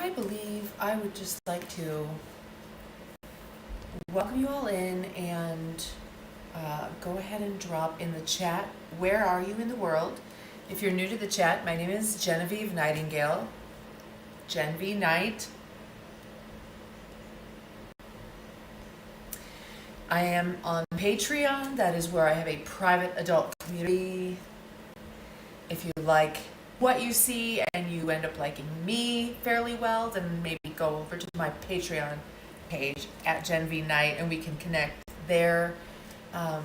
I believe I would just like to welcome you all in and go ahead and drop in the chat. Where are you in the world? If you're new to the chat, my name is Genevieve Nightingale, genvnight. I am on Patreon. That is where I have a private adult community. If you like what you see and you end up liking me fairly well, then maybe go over to my Patreon page at genvnight and we can connect there. The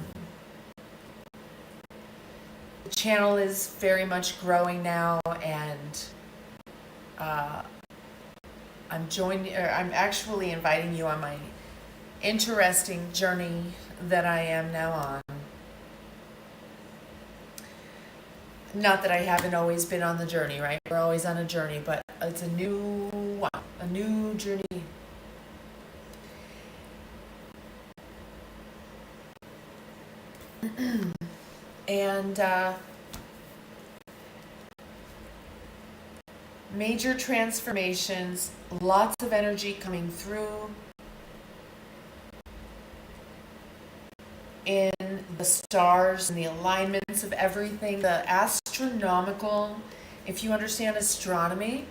channel is very much growing now, and I'm actually inviting you on my interesting journey that I am now on. Not that I haven't always been on the journey, right? We're always on a journey, but it's a new one, a new journey. And major transformations, lots of energy coming through in the stars and the alignments of everything. The astronomical, if you understand astronomy,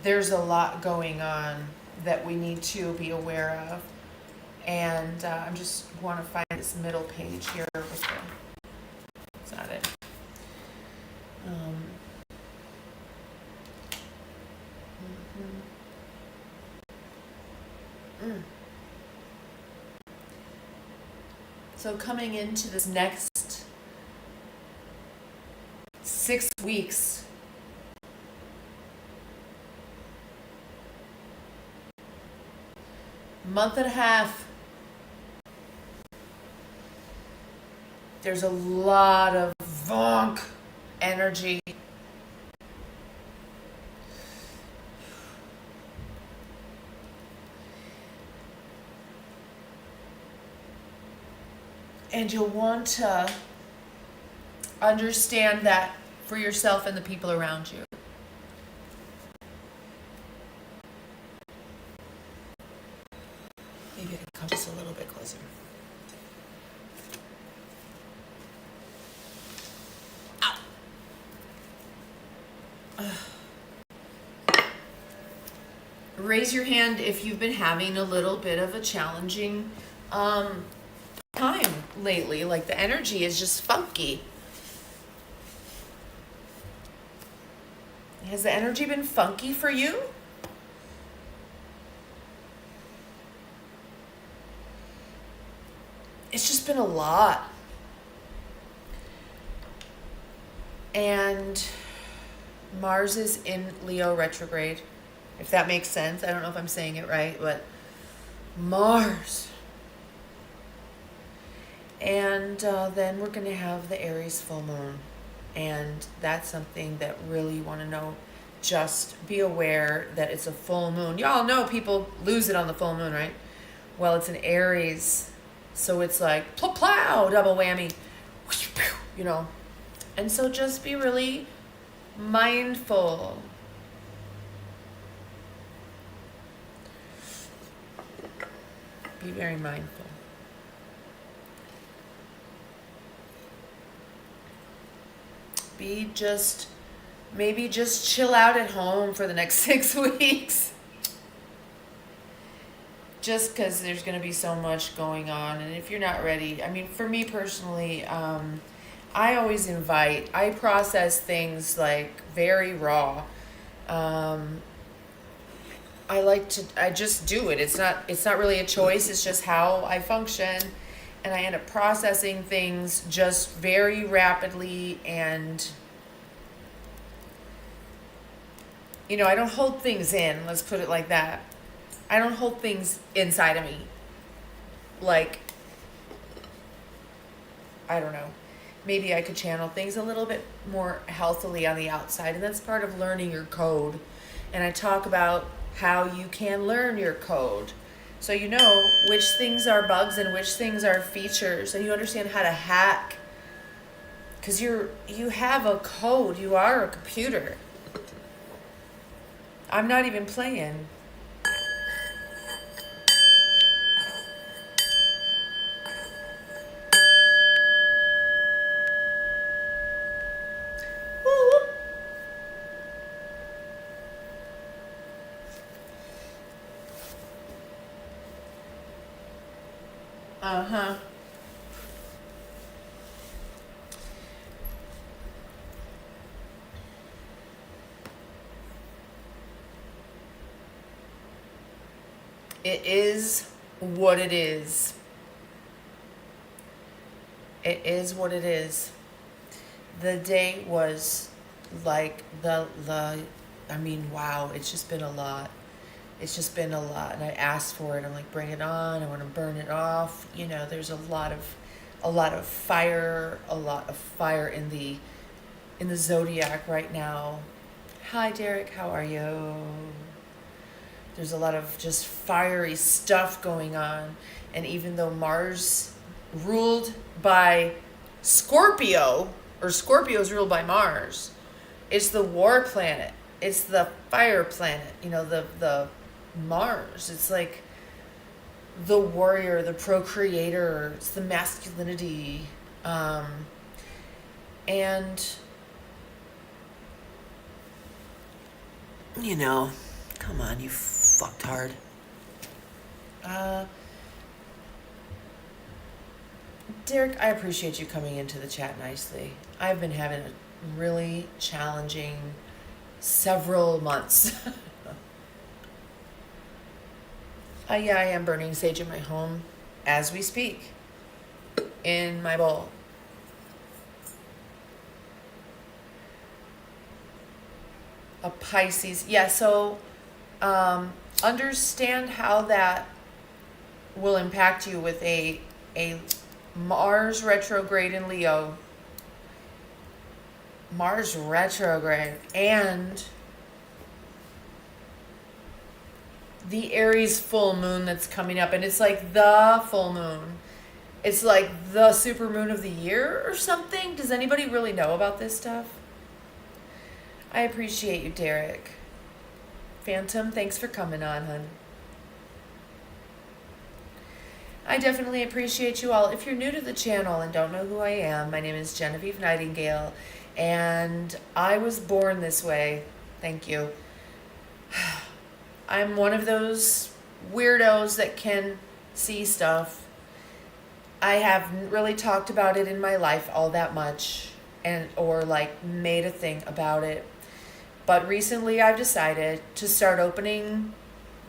there's a lot going on that we need to be aware of. And I just want to find this middle page here. It's not it. So coming into this next 6 weeks, month and a half, there's a lot of vonk energy. And you'll want to understand that for yourself and the people around you. Maybe I can come just a little bit closer. Raise your hand if you've been having a little bit of a challenging time lately, like the energy is just funky. Has the energy been funky for you? It's just been a lot. And Mars is in Leo retrograde, if that makes sense. I don't know if I'm saying it right, but Mars. And then we're going to have the Aries full moon. And that's something that really you want to know. Just be aware that it's a full moon. Y'all know people lose it on the full moon, right? Well, it's an Aries. So it's like, plow, double whammy, you know. And so just be really mindful. Be very mindful. Maybe just chill out at home for the next 6 weeks. Just because there's going to be so much going on. And if you're not ready, I mean, for me personally, I always I process things like very raw. I just do it. It's not really a choice. It's just how I function. And I end up processing things just very rapidly, and I don't hold things in, let's put it like that. I don't hold things inside of me. Like, I don't know. Maybe I could channel things a little bit more healthily on the outside, and that's part of learning your code. And I talk about how you can learn your code. So you know which things are bugs and which things are features, and you understand how to hack. Because you have a code, you are a computer. I'm not even playing. Woo. Uh-huh. It is what it is. It is what it is. The day was like I mean, wow, it's just been a lot. It's just been a lot. And I asked for it. I'm like, bring it on. I want to burn it off. You know, there's a lot of fire, in the zodiac right now. Hi Derek, how are you? There's a lot of just fiery stuff going on. And even though Mars ruled by Scorpio, or Scorpio's ruled by Mars, it's the war planet. It's the fire planet. You know, the Mars. It's like the warrior, the procreator. It's the masculinity. And, you know, come on, you fucktard. Derek, I appreciate you coming into the chat nicely. I've been having a really challenging several months. Yeah, I am burning sage in my home as we speak, in my bowl. A Pisces. Yeah, so understand how that will impact you with a Mars retrograde in Leo. Mars retrograde and the Aries full moon that's coming up. And it's like the full moon. It's like the super moon of the year or something. Does anybody really know about this stuff? I appreciate you, Derek. Phantom, thanks for coming on, hun. I definitely appreciate you all. If you're new to the channel and don't know who I am, my name is Genevieve Nightingale, and I was born this way. Thank you. I'm one of those weirdos that can see stuff. I haven't really talked about it in my life all that much, or like made a thing about it. But recently I've decided to start opening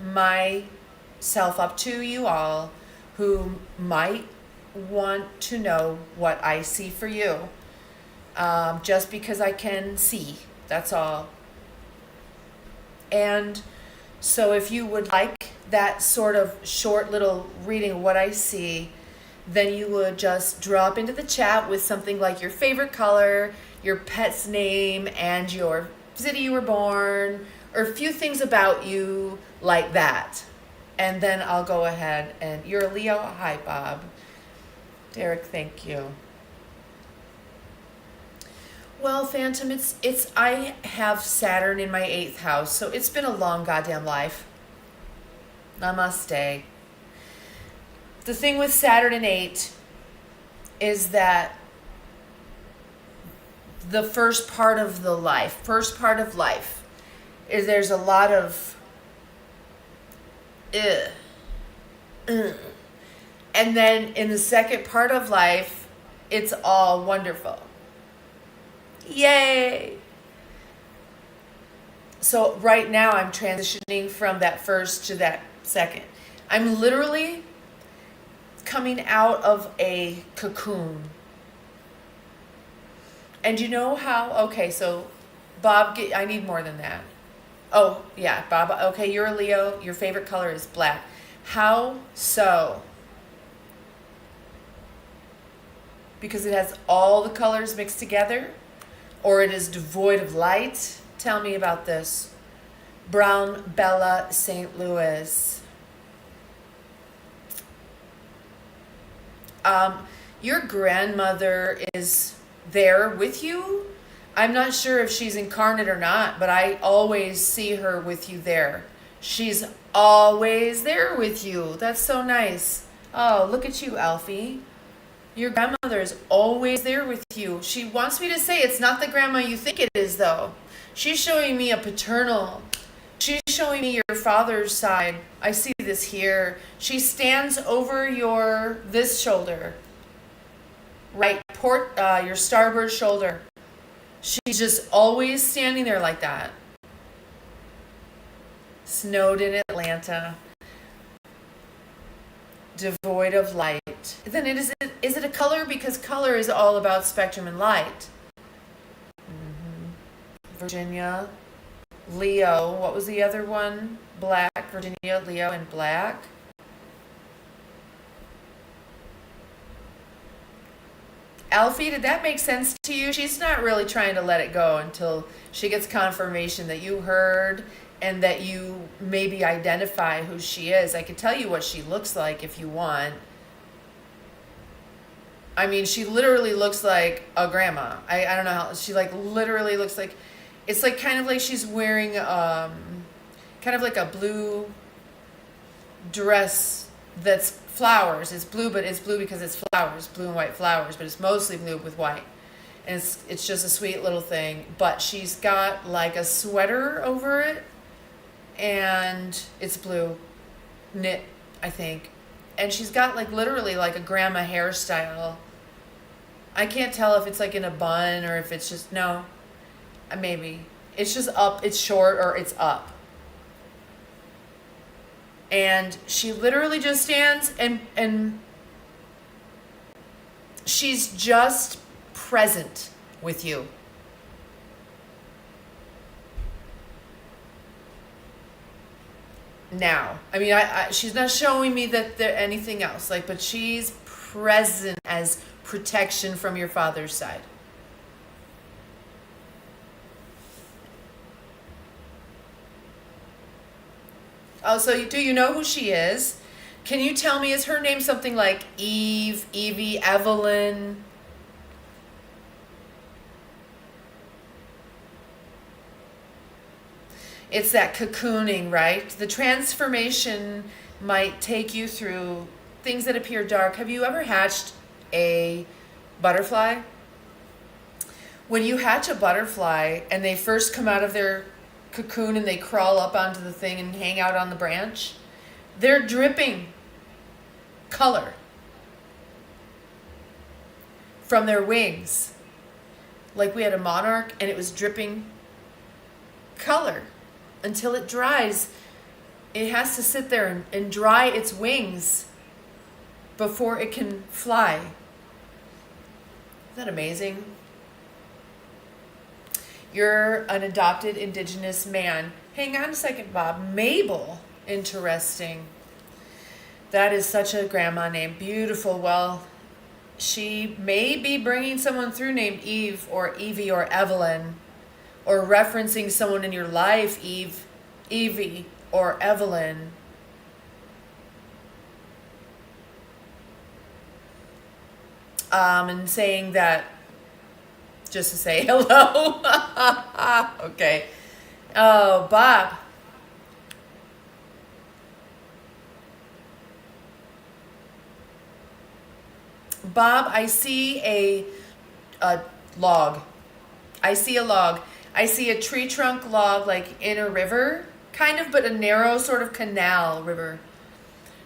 myself up to you all who might want to know what I see for you. Just because I can see, that's all. And so if you would like that sort of short little reading of what I see, then you would just drop into the chat with something like your favorite color, your pet's name, and your city you were born, or a few things about you like that. And then I'll go ahead and you're a Leo. Hi, Bob. Derek, thank you. Well, Phantom, it's I have Saturn in my 8th house, so it's been a long goddamn life. Namaste. The thing with Saturn in 8 is that the first part of life is there's a lot of and then in the second part of life, it's all wonderful. Yay! So right now I'm transitioning from that first to that second. I'm literally coming out of a cocoon. And you know how, okay, so Bob, I need more than that. Oh, yeah, Bob, okay, you're a Leo. Your favorite color is black. How so? Because it has all the colors mixed together? Or it is devoid of light? Tell me about this. Brown Bella St. Louis. Your grandmother is there with you. I'm not sure if she's incarnate or not, but I always see her with you there. She's always there with you. That's so nice. Oh, look at you, Alfie. Your grandmother is always there with you. She wants me to say it's not the grandma you think it is, though. She's showing me a paternal. She's showing me your father's side. I see this here. She stands over this shoulder. Right, your starboard shoulder. She's just always standing there like that. Snowed in Atlanta. Devoid of light. Then is it a color? Because color is all about spectrum and light. Virginia. Leo. What was the other one? Black. Virginia, Leo, and black. Alfie, did that make sense to you? She's not really trying to let it go until she gets confirmation that you heard and that you maybe identify who she is. I could tell you what she looks like if you want. I mean, she literally looks like a grandma. I don't know how, she like literally looks like, it's like kind of like she's wearing kind of like a blue dress that's flowers. It's blue, but it's blue because it's flowers, blue and white flowers, but it's mostly blue with white. And it's just a sweet little thing. But she's got like a sweater over it, and it's blue, knit, I think. And she's got like literally like a grandma hairstyle. I can't tell if it's like in a bun or if it's just, no, maybe. It's just up, it's short, or it's up. And she literally just stands and she's just present with you. Now, I mean, she's not showing me that there anything else, like, but she's present as protection from your father's side. Oh, so do you know who she is? Can you tell me, is her name something like Eve, Evie, Evelyn? It's that cocooning, right? The transformation might take you through things that appear dark. Have you ever hatched a butterfly? When you hatch a butterfly and they first come out of their cocoon and they crawl up onto the thing and hang out on the branch, they're dripping color from their wings. Like we had a monarch and it was dripping color until it dries. It has to sit there and dry its wings before it can fly. Isn't that amazing? You're an adopted indigenous man. Hang on a second, Bob. Mabel. Interesting. That is such a grandma name. Beautiful. Well, she may be bringing someone through named Eve or Evie or Evelyn, or referencing someone in your life, Eve, Evie, or Evelyn. And saying that just to say hello. Okay. Oh, Bob. Bob, I see a log. I see a log. I see a tree trunk log like in a river, kind of, but a narrow sort of canal river.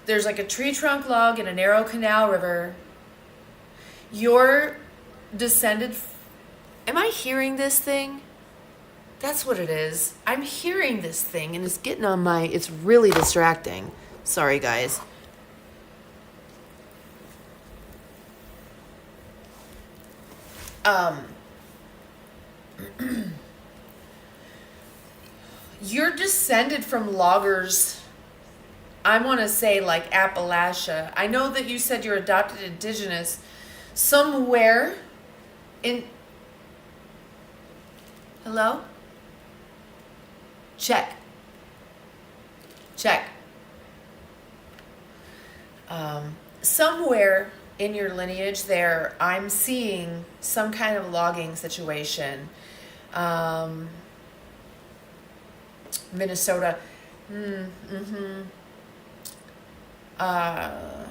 There's like a tree trunk log in a narrow canal river. You're descended. Am I hearing this thing? That's what it is. I'm hearing this thing and it's getting on my, it's really distracting. Sorry, guys. You're descended from loggers. I want to say like Appalachia. I know that you said you're adopted indigenous. Somewhere in... Hello? Check. Somewhere in your lineage there, I'm seeing some kind of logging situation. Minnesota. Uh,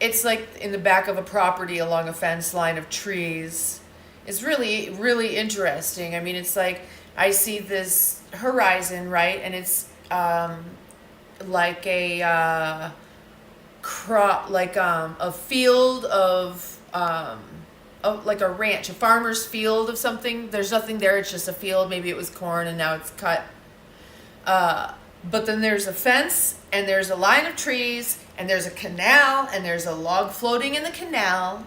it's like in the back of a property along a fence line of trees. It's really, really interesting. I mean, it's like I see this horizon, right? And it's like a crop, like a field of like a ranch, a farmer's field of something. There's nothing there. It's just a field. Maybe it was corn and now it's cut. But then there's a fence and there's a line of trees and there's a canal and there's a log floating in the canal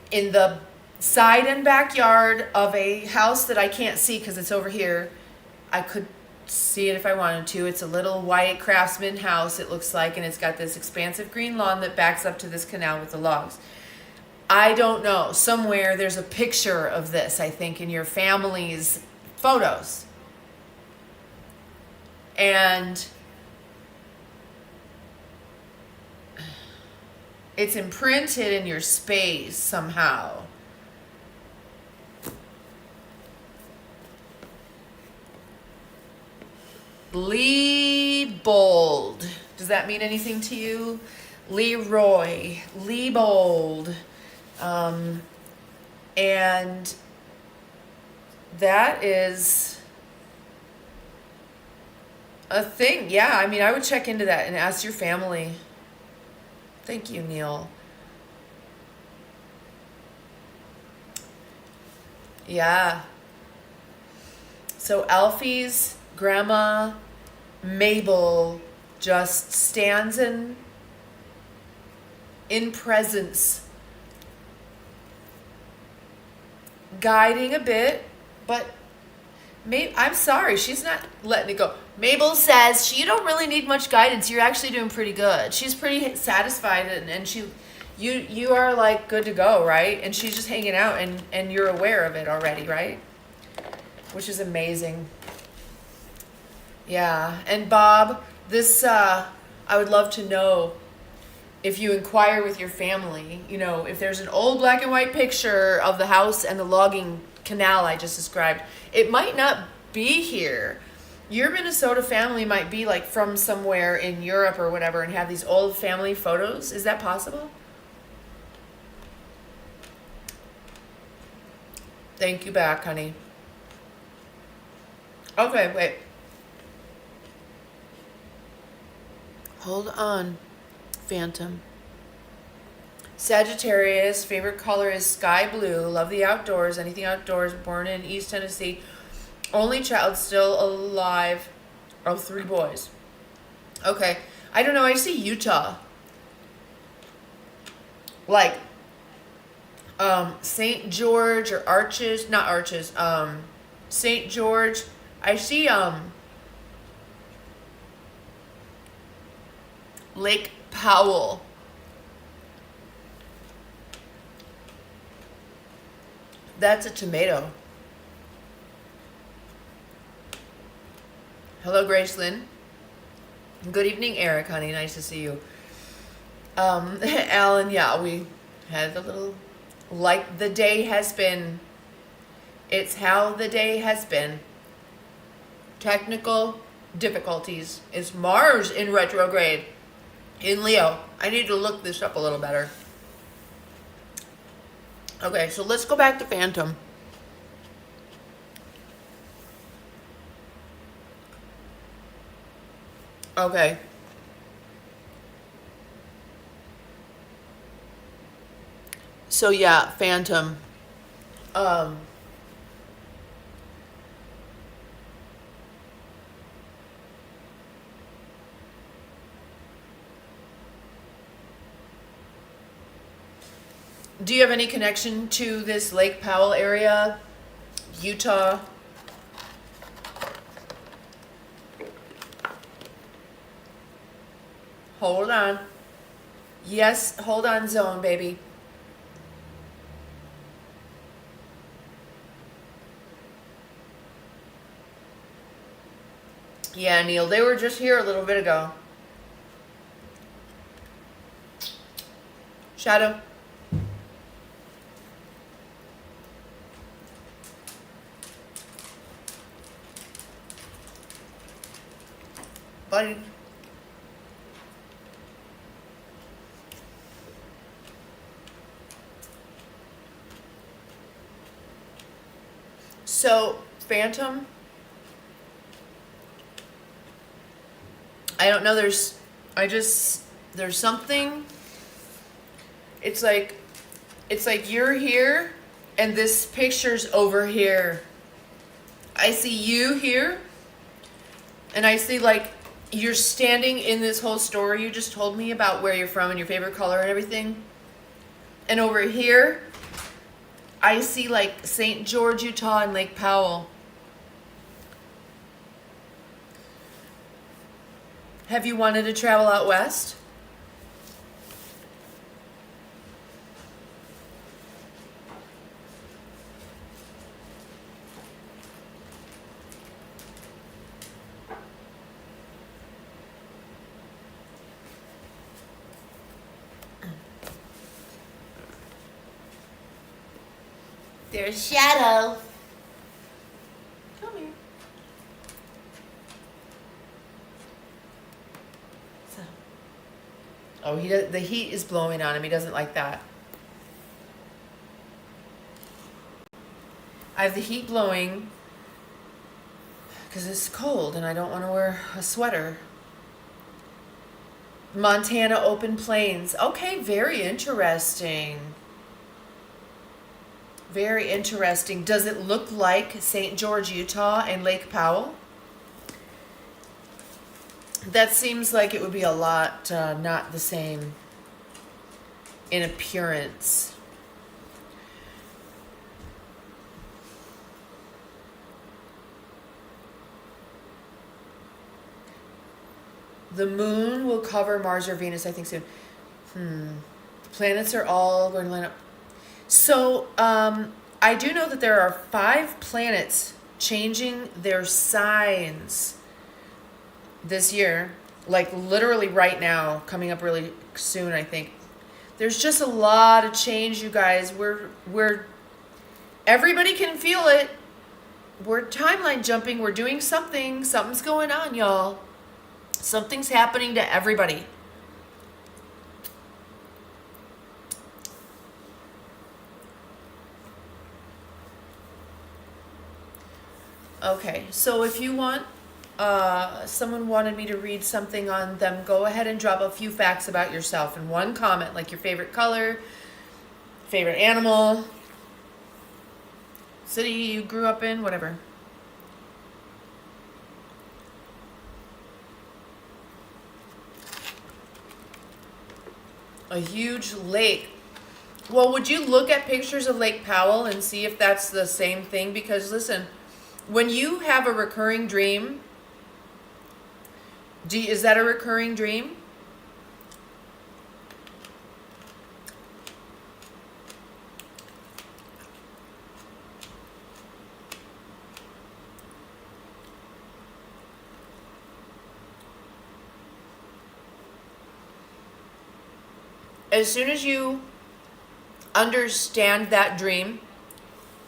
in the side and backyard of a house that I can't see because it's over here. I could see it if I wanted to. It's a little white craftsman house, it looks like, and it's got this expansive green lawn that backs up to this canal with the logs. I don't know. Somewhere there's a picture of this, I think, in your family's photos. And it's imprinted in your space somehow. Bold. Does that mean anything to you? Leroy. Bold. And that is a thing. Yeah, I mean, I would check into that and ask your family. Thank you, Neil. Yeah. So Alfie's grandma Mabel just stands in presence, guiding a bit, but I'm sorry, she's not letting it go. Mabel says, you don't really need much guidance. You're actually doing pretty good. She's pretty satisfied, and you are like good to go, right? And she's just hanging out, and you're aware of it already, right? Which is amazing. Yeah, and Bob, this, I would love to know if you inquire with your family, you know, if there's an old black and white picture of the house and the logging canal I just described, it might not be here. Your Minnesota family might be like from somewhere in Europe or whatever and have these old family photos. Is that possible? Thank you back, honey. Okay, wait. Hold on, Phantom. Sagittarius, favorite color is sky blue. Love the outdoors, anything outdoors. Born in East Tennessee. Only child still alive of 3 boys. Okay, I don't know, I see Utah. Like, St. George or Arches, not Arches, St. George. I see, Lake Powell. That's a tomato. Hello, Gracelyn. Good evening, Eric, honey. Nice to see you. Alan, yeah, we had a little, like the day has been. It's how the day has been. Technical difficulties. It's Mars in retrograde in Leo. I need to look this up a little better. Okay, so let's go back to Phantom. Okay. So yeah, Phantom. Do you have any connection to this Lake Powell area, Utah? Hold on. Yes, hold on, zone, baby. Yeah, Neil, they were just here a little bit ago. Shadow. Bye. So, Phantom, I don't know, there's something, it's like you're here and this picture's over here. I see you here and I see like you're standing in this whole story you just told me about where you're from and your favorite color and everything. And over here, I see like St. George, Utah and Lake Powell. Have you wanted to travel out west? There's Shadow. Come here. So. Oh, he does, the heat is blowing on him. He doesn't like that. I have the heat blowing because it's cold and I don't want to wear a sweater. Montana open plains. Okay, very interesting. Very interesting. Does it look like St. George, Utah and Lake Powell? That seems like it would be a lot not the same in appearance. The moon will cover Mars or Venus, I think, soon. The planets are all going to line up. So, I do know that there are 5 planets changing their signs this year. Like, literally right now, coming up really soon, I think. There's just a lot of change, you guys. We're everybody can feel it. We're timeline jumping. We're doing something. Something's going on, y'all. Something's happening to everybody. Okay, so if you want, someone wanted me to read something on them, go ahead and drop a few facts about yourself in one comment, like your favorite color, favorite animal, city you grew up in, whatever. A huge lake. Well, would you look at pictures of Lake Powell and see if that's the same thing? Because listen, when you have a recurring dream, is that a recurring dream? As soon as you understand that dream,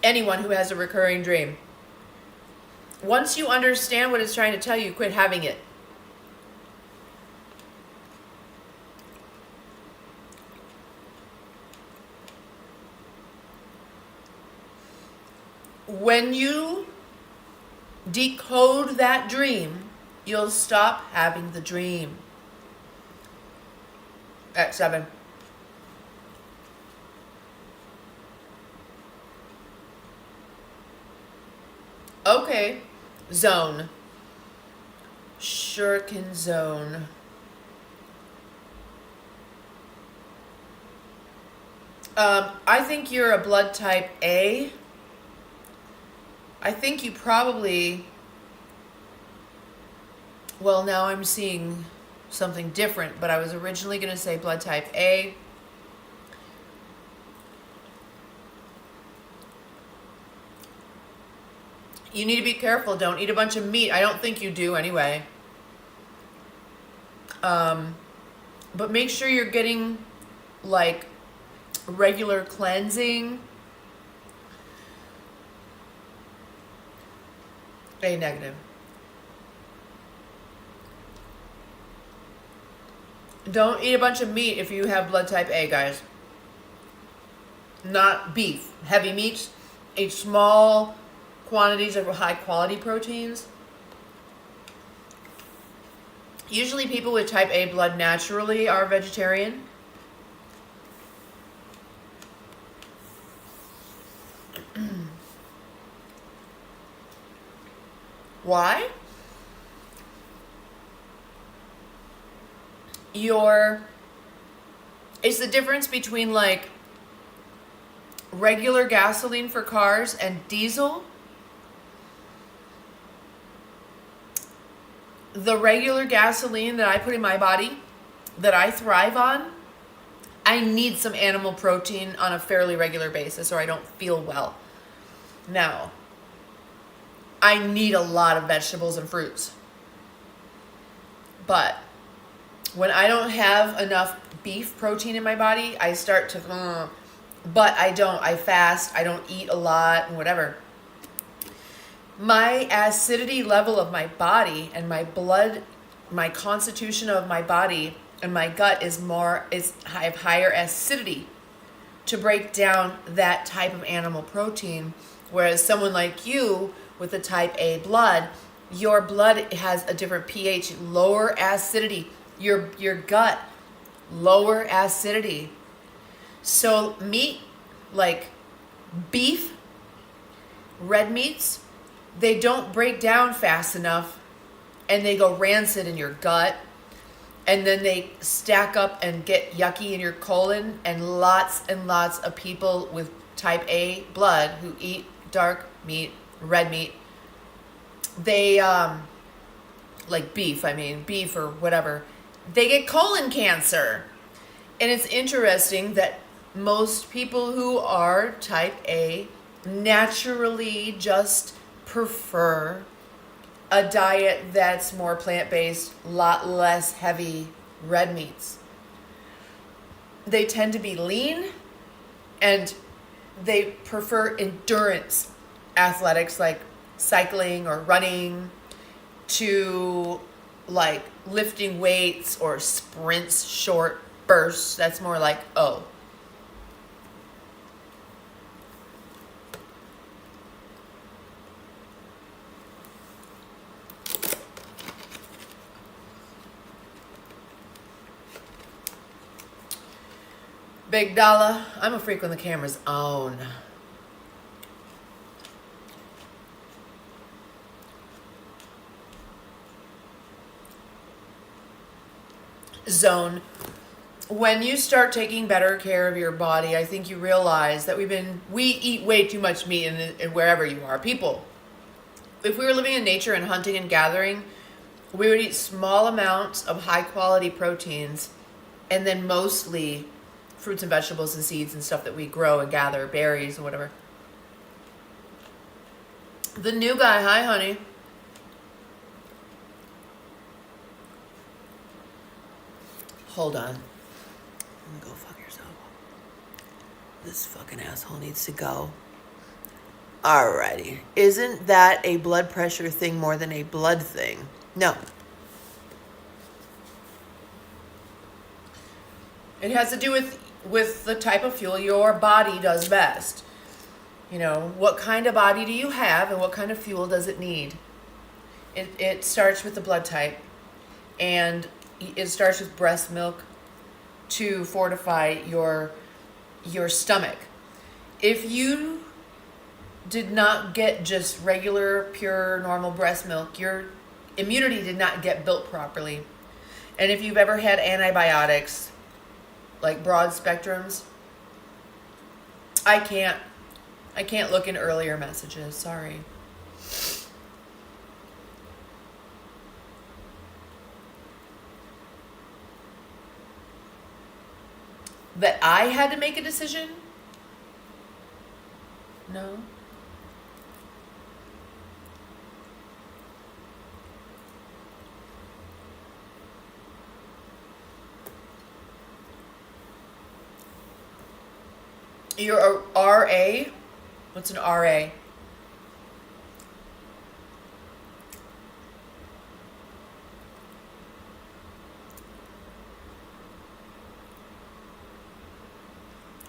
anyone who has a recurring dream, once you understand what it's trying to tell you, quit having it. When you decode that dream, you'll stop having the dream. At 7. Okay. Zone. Shuriken zone. I think you're a blood type A. I think you probably, well, now I'm seeing something different, but I was originally going to say blood type A. You need to be careful. Don't eat a bunch of meat. I don't think you do anyway. But make sure you're getting like regular cleansing. A negative. Don't eat a bunch of meat if you have blood type A, guys. Not beef. Heavy meats. Eat small quantities of high quality proteins. Usually people with type A blood naturally are vegetarian. Why? It's the difference between like regular gasoline for cars and diesel. The regular gasoline that I put in my body, that I thrive on, I need some animal protein on a fairly regular basis or I don't feel well. Now, I need a lot of vegetables and fruits. But when I don't have enough beef protein in my body, I start to, but I don't. I fast. I don't eat a lot and whatever. My acidity level of my body and my blood, my constitution of my body and my gut I have higher acidity to break down that type of animal protein. Whereas someone like you with a type A blood, your blood has a different pH, lower acidity. Your gut, lower acidity. So meat, like beef, red meats, they don't break down fast enough and they go rancid in your gut. And then they stack up and get yucky in your colon. And lots of people with type A blood who eat dark meat, red meat, they, like beef or whatever, they get colon cancer. And it's interesting that most people who are type A naturally just prefer a diet that's more plant-based, a lot less heavy red meats. They tend to be lean and they prefer endurance athletics like cycling or running to like lifting weights or sprints, short bursts. That's more like O. Big Dollar, I'm a freak when the camera's on. Zone. When you start taking better care of your body, I think you realize that we eat way too much meat in wherever you are. People, if we were living in nature and hunting and gathering, we would eat small amounts of high quality proteins and then mostly fruits and vegetables and seeds and stuff that we grow and gather, berries and whatever. The new guy, hi honey. Hold on. Go fuck yourself. This fucking asshole needs to go. Alrighty. Isn't that a blood pressure thing more than a blood thing? No. It has to do with the type of fuel your body does best. You know, what kind of body do you have and what kind of fuel does it need? It starts with the blood type, and it starts with breast milk to fortify your stomach. If you did not get just regular, pure, normal breast milk, your immunity did not get built properly. And if you've ever had antibiotics, like broad spectrums, I can't look in earlier messages, sorry. That I had to make a decision? No. You're a RA? What's an RA?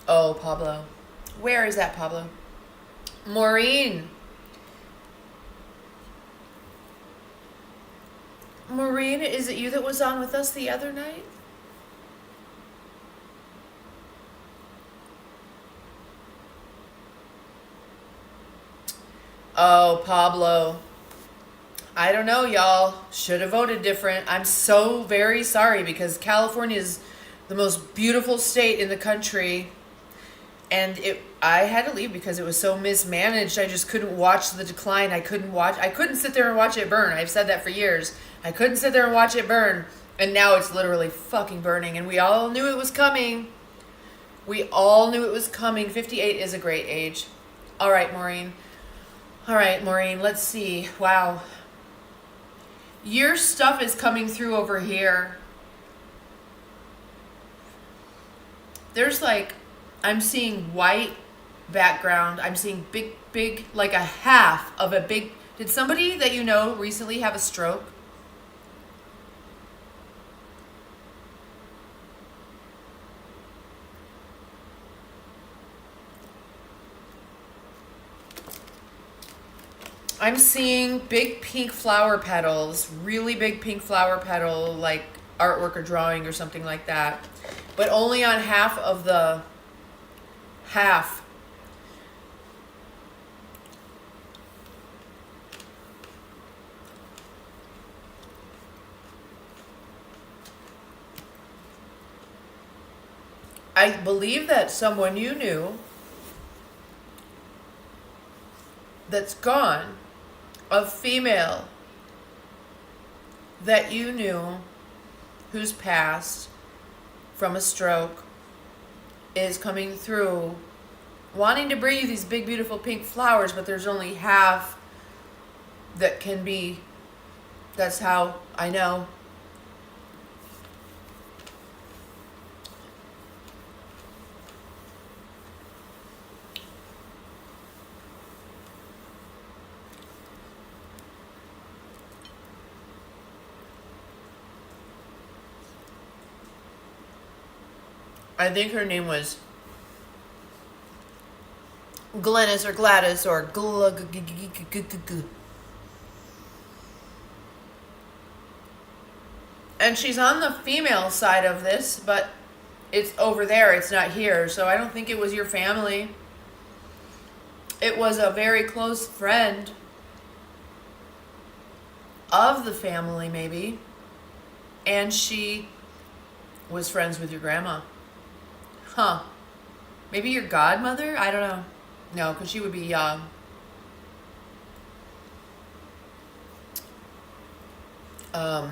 Oh, Pablo. Where is that, Pablo? Maureen. Maureen, is it you that was on with us the other night? Oh, Pablo. I don't know, y'all. Should have voted different. I'm so very sorry because California is the most beautiful state in the country. And I had to leave because it was so mismanaged. I just couldn't watch the decline. I couldn't sit there and watch it burn. I've said that for years. I couldn't sit there and watch it burn. And now it's literally fucking burning. And we all knew it was coming. We all knew it was coming. 58 is a great age. All right, Maureen. Let's see. Wow. Your stuff is coming through over here. There's like, I'm seeing white background. I'm seeing big, like a half of a big. Did somebody that you know recently have a stroke? I'm seeing big pink flower petals, really big pink flower petal, like artwork or drawing or something like that, but only on half of the half. I believe that someone you knew that's gone, a female that you knew who's passed from a stroke, is coming through wanting to bring you these big beautiful pink flowers, but there's only half that can be. That's how I know. I think her name was Glennis or Gladys or and she's on the female side of this, but it's over there, it's not here, so I don't think it was your family. It was a very close friend of the family, maybe, and she was friends with your grandma. Huh. Maybe your godmother? I don't know. No, because she would be young. But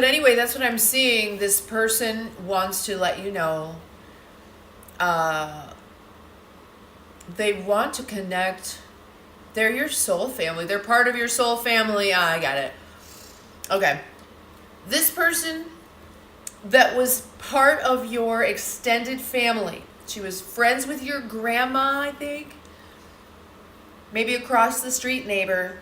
anyway, that's what I'm seeing. This person wants to let you know. They want to connect. They're your soul family. They're part of your soul family. I got it. Okay. This person that was part of your extended family. She was friends with your grandma, I think. Maybe across the street neighbor.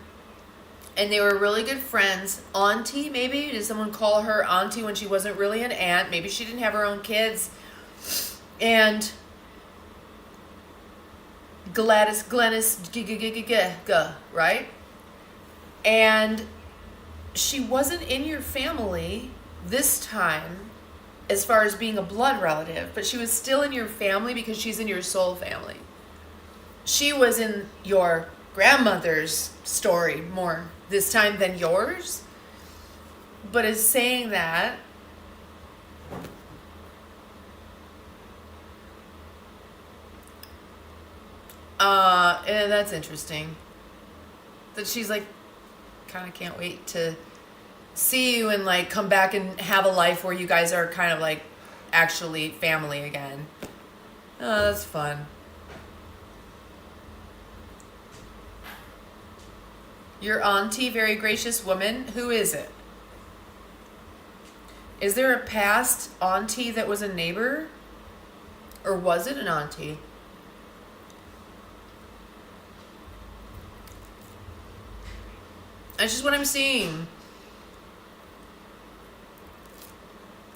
And they were really good friends. Auntie, maybe? Did someone call her auntie when she wasn't really an aunt? Maybe she didn't have her own kids. And Glennis, right? And she wasn't in your family this time as far as being a blood relative, but she was still in your family because she's in your soul family. She was in your grandmother's story more this time than yours, but is saying that and that's interesting that she's like kind of can't wait to see you and like come back and have a life where you guys are kind of like actually family again. Oh, that's fun. Your auntie, very gracious woman, who is it? Is there a past auntie that was a neighbor? Or was it an auntie? That's just what I'm seeing.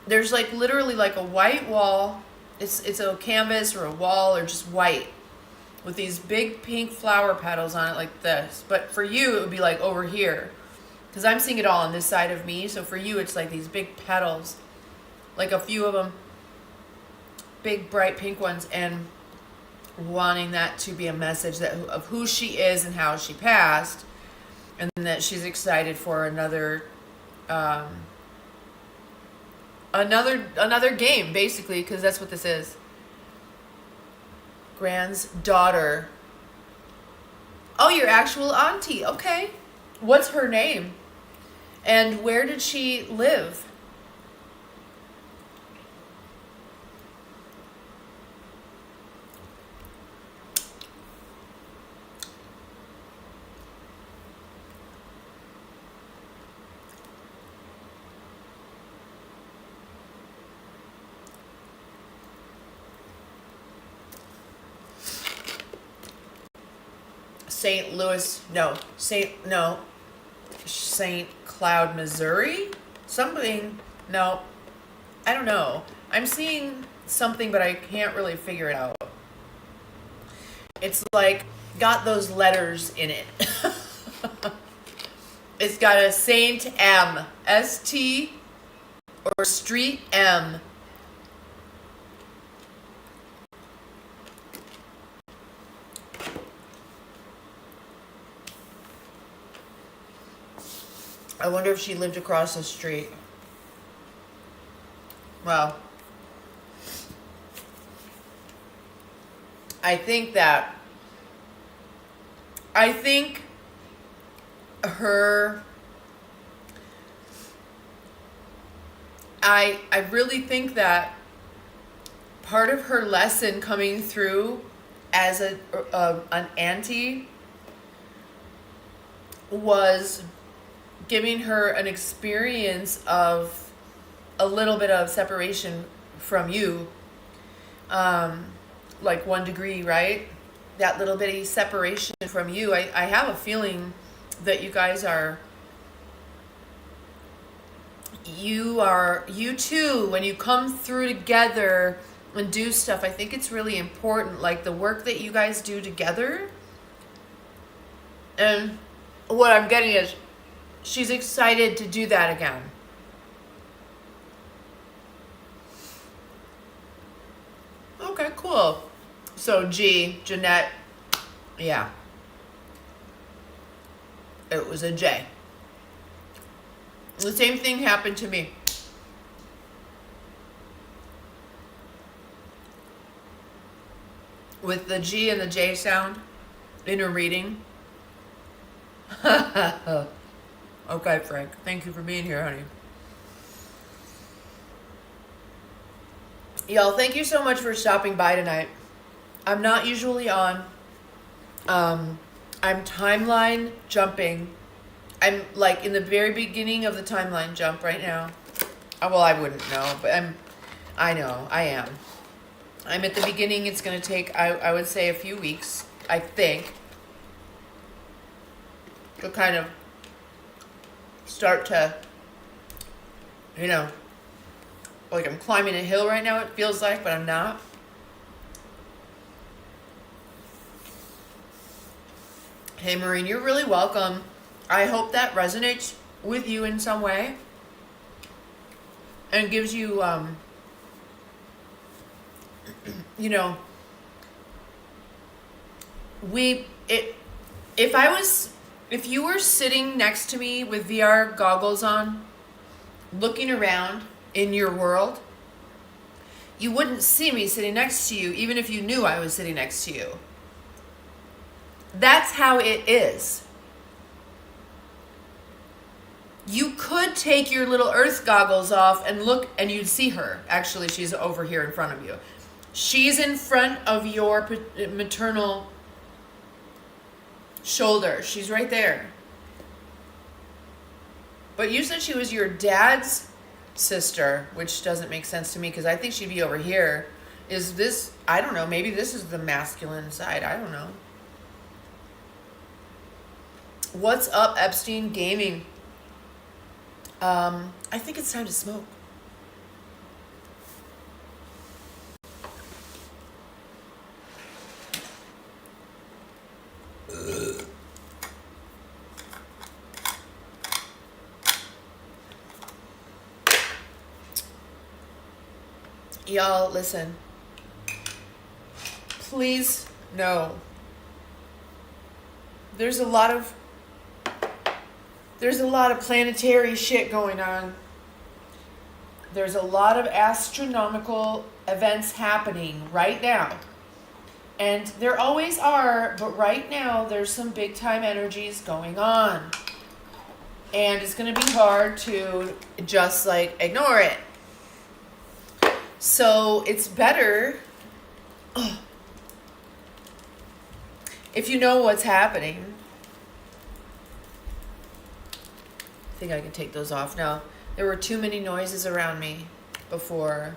There's like literally like a white wall it's a canvas or a wall or just white with these big pink flower petals on it like this. But for you, it would be like over here. Because I'm seeing it all on this side of me. So for you, it's like these big petals. Like a few of them. Big, bright pink ones. And wanting that to be a message that of who she is and how she passed. And that she's excited for another game, basically. Because that's what this is. Grand's daughter. Oh, your actual auntie. Okay. What's her name? And where did she live? St. Cloud, Missouri? Something, no, I don't know. I'm seeing something, but I can't really figure it out. It's like, got those letters in it. It's got a Saint M, S-T, or Street M. I wonder if she lived across the street. Well, I think her, I really think that part of her lesson coming through as an auntie was giving her an experience of a little bit of separation from you, like 1 degree, right? That little bitty separation from you. I have a feeling that you guys you two, when you come through together and do stuff, I think it's really important, like the work that you guys do together. And what I'm getting is, she's excited to do that again. Okay, cool. So Jeanette, yeah. It was a J. The same thing happened to me. With the G and the J sound in a reading. Okay, Frank. Thank you for being here, honey. Y'all, thank you so much for stopping by tonight. I'm not usually on. I'm timeline jumping. I'm like in the very beginning of the timeline jump right now. Well, I wouldn't know, but I know, I am. I'm at the beginning. It's going to take, I would say, a few weeks, I think, to kind of start to, like I'm climbing a hill right now, it feels like, but I'm not. Hey, Maureen, you're really welcome. I hope that resonates with you in some way and gives you, if you were sitting next to me with VR goggles on, looking around in your world, you wouldn't see me sitting next to you, even if you knew I was sitting next to you. That's how it is. You could take your little earth goggles off and look, and you'd see her. Actually, she's over here in front of you. She's in front of your maternal shoulder. She's right there. But you said she was your dad's sister, which doesn't make sense to me because I think she'd be over here. Is this, I don't know, maybe this is the masculine side. I don't know. What's up, Epstein Gaming? I think it's time to smoke. Y'all, listen. Please, no. There's a lot of planetary shit going on. There's a lot of astronomical events happening right now. And there always are, but right now there's some big time energies going on. And it's going to be hard to just like ignore it. So it's better if you know what's happening. I think I can take those off now. There were too many noises around me before.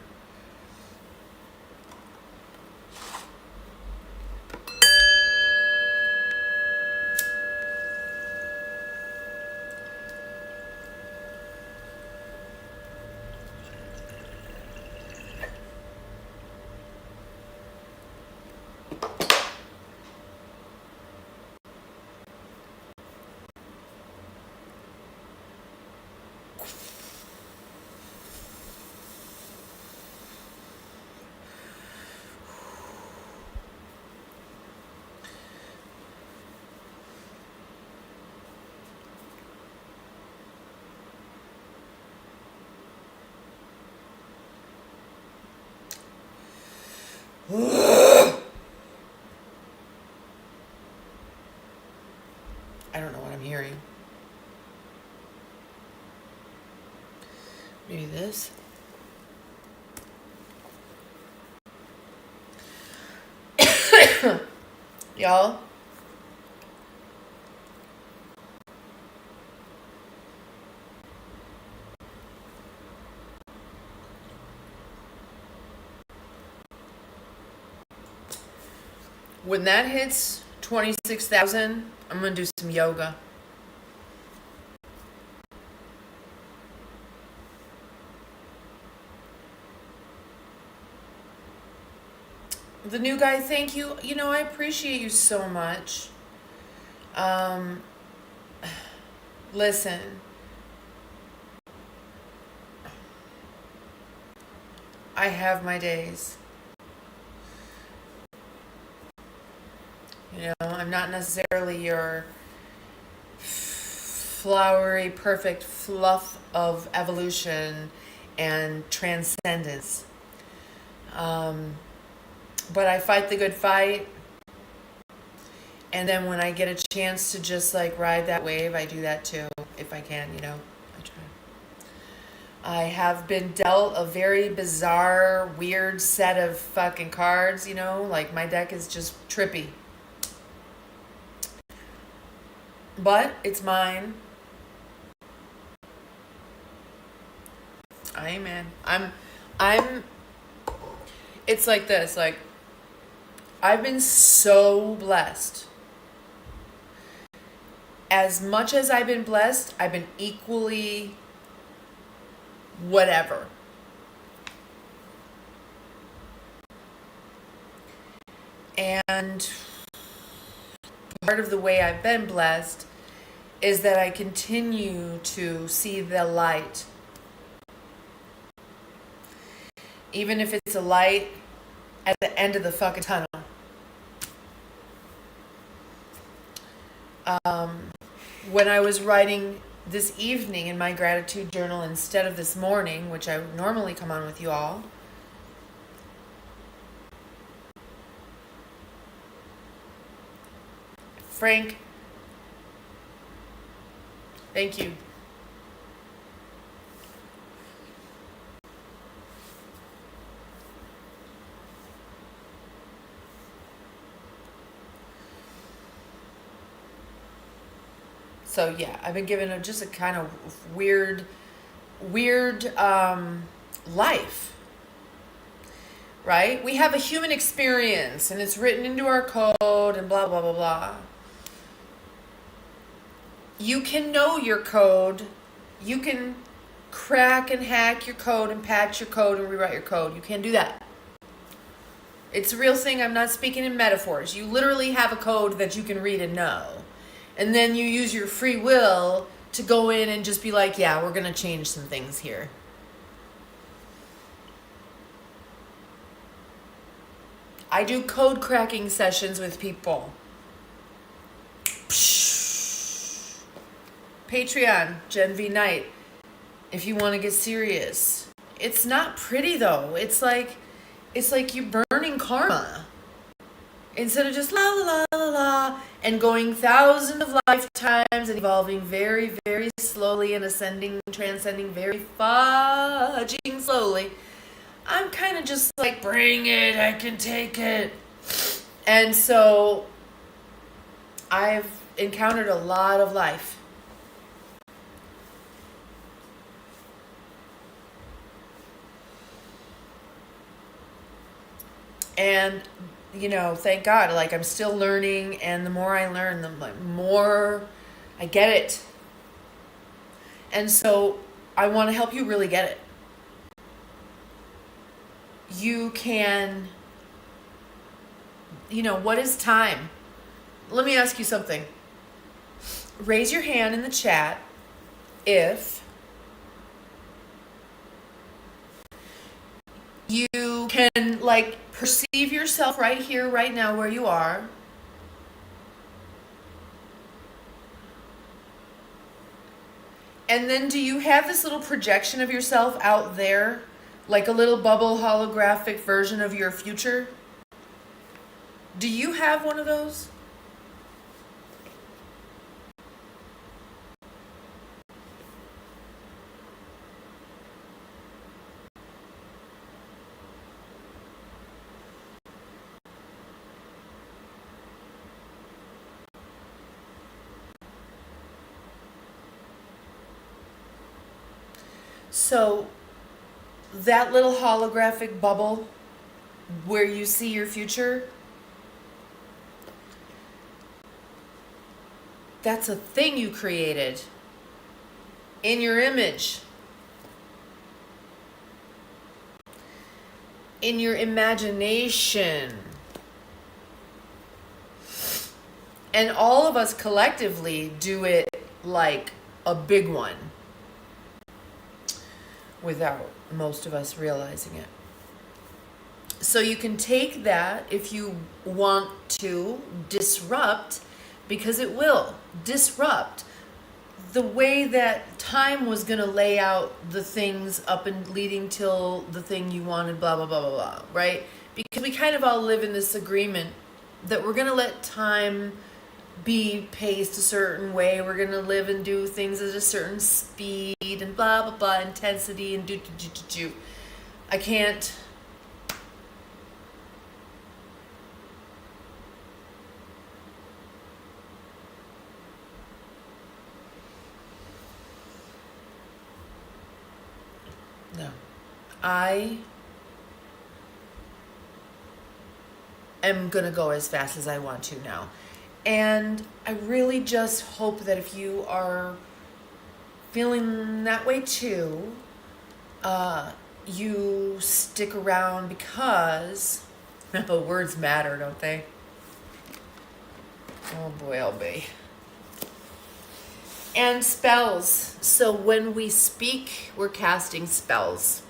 I don't know what I'm hearing. Maybe this. Y'all. When that hits 26,000, I'm going to do some yoga. The new guy, thank you. You know, I appreciate you so much. Listen. I have my days. You know, I'm not necessarily your flowery, perfect fluff of evolution and transcendence. But I fight the good fight. And then when I get a chance to just like ride that wave, I do that too, if I can, you know. I try. I have been dealt a very bizarre, weird set of fucking cards, you know, like my deck is just trippy. But it's mine. Amen. It's like this, like, I've been so blessed. As much as I've been blessed, I've been equally whatever. And part of the way I've been blessed is that I continue to see the light. Even if it's a light at the end of the fucking tunnel. When I was writing this evening in my gratitude journal instead of this morning, which I would normally come on with you all, Frank, thank you. So yeah, I've been given just a kind of weird life, right? We have a human experience and it's written into our code and blah, blah, blah, blah. You can know your code. You can crack and hack your code and patch your code and rewrite your code. You can do that. It's a real thing. I'm not speaking in metaphors. You literally have a code that you can read and know. And then you use your free will to go in and just be like, yeah, we're going to change some things here. I do code cracking sessions with people. Patreon, genvnight, if you want to get serious. It's not pretty though. It's like you're burning karma. Instead of just la la la la la and going thousands of lifetimes and evolving very, very slowly and ascending, transcending very fudging slowly, I'm kind of just like, bring it, I can take it. And so I've encountered a lot of life. And, you know, thank God, like I'm still learning, and the more I learn, the more I get it. And so I want to help you really get it. You can, you know, what is time? Let me ask you something. Raise your hand in the chat if you can, like, perceive yourself right here, right now, where you are. And then do you have this little projection of yourself out there, like a little bubble holographic version of your future? Do you have one of those? So that little holographic bubble where you see your future, that's a thing you created in your image, in your imagination. And all of us collectively do it like a big one, without most of us realizing it. So you can take that if you want to disrupt, because it will disrupt the way that time was going to lay out the things up and leading till the thing you wanted, blah, blah, blah, blah, blah, right? Because we kind of all live in this agreement that we're going to let time be paced a certain way. We're going to live and do things at a certain speed and blah, blah, blah, intensity and do. I can't. No. I am going to go as fast as I want to now. And I really just hope that if you are feeling that way too, you stick around, because words matter, don't they? Oh boy, oh boy. And spells. So when we speak, we're casting spells.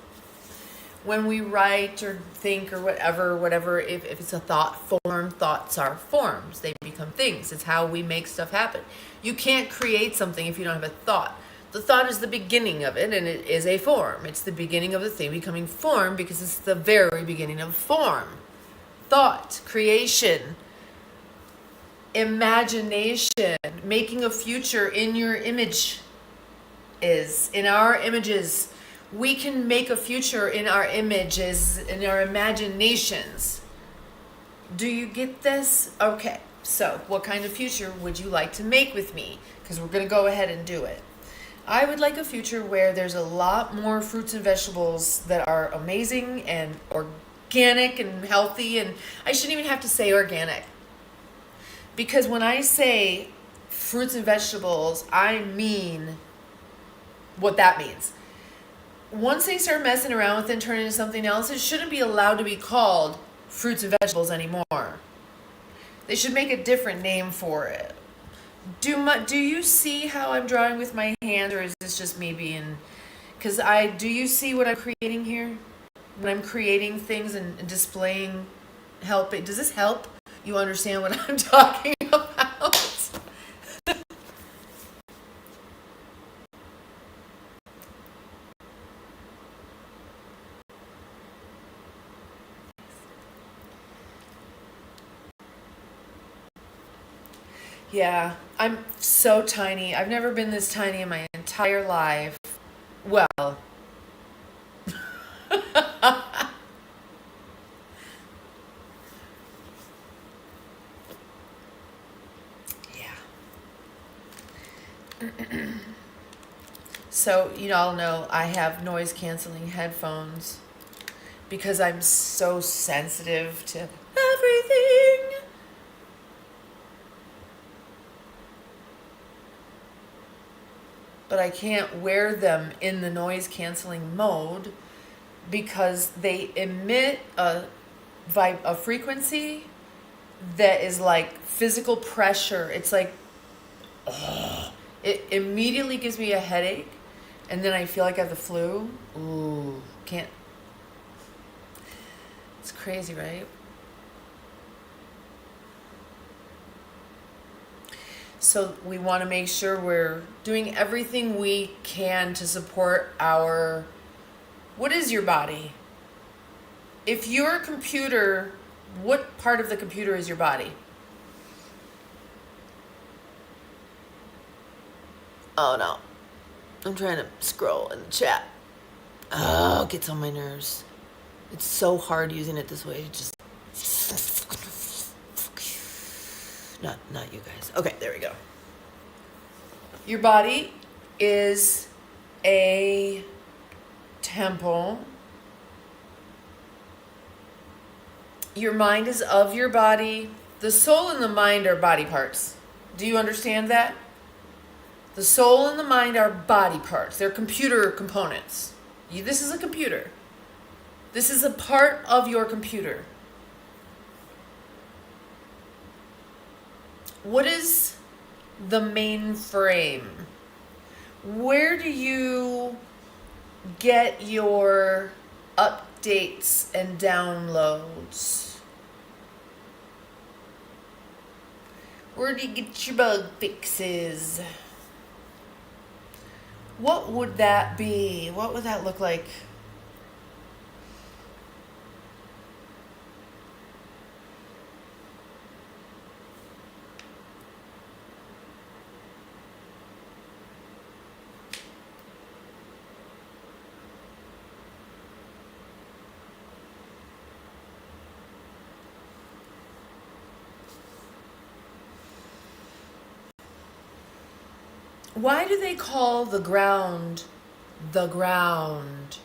When we write or think or whatever, if it's a thought form, thoughts are forms. They become things. It's how we make stuff happen. You can't create something if you don't have a thought. The thought is the beginning of it, and it is a form. It's the beginning of the thing becoming form, because it's the very beginning of form. Thought, creation, imagination, making a future in your image is, in our images. We can make a future in our images, in our imaginations. Do you get this? Okay, so what kind of future would you like to make with me? Because we're going to go ahead and do it. I would like a future where there's a lot more fruits and vegetables that are amazing and organic and healthy. And I shouldn't even have to say organic, because when I say fruits and vegetables, I mean what that means. Once they start messing around with it and turn into something else, it shouldn't be allowed to be called fruits and vegetables anymore. They should make a different name for it. Do you see how I'm drawing with my hand, or is this just me being... Because do you see what I'm creating here? When I'm creating things and displaying helping? Does this help you understand what I'm talking about? Yeah, I'm so tiny. I've never been this tiny in my entire life. Well, yeah. So, you all know I have noise canceling headphones because I'm so sensitive to everything. But I can't wear them in the noise canceling mode because they emit a frequency that is like physical pressure. It's like, oh, it immediately gives me a headache, and then I feel like I have the flu. Ooh, can't. It's crazy, right? So we want to make sure we're doing everything we can to support our... What is your body? If you're a computer, what part of the computer is your body? Oh no. I'm trying to scroll in the chat. Oh, it gets on my nerves. It's so hard using it this way. It just... Not you guys. Okay, there we go. Your body is a temple. Your mind is of your body. The soul and the mind are body parts. Do you understand that? The soul and the mind are body parts. They're computer components. This is a computer. This is a part of your computer. What is the mainframe? Where do you get your updates and downloads? Where do you get your bug fixes? What would that be? What would that look like? Why do they call the ground the ground?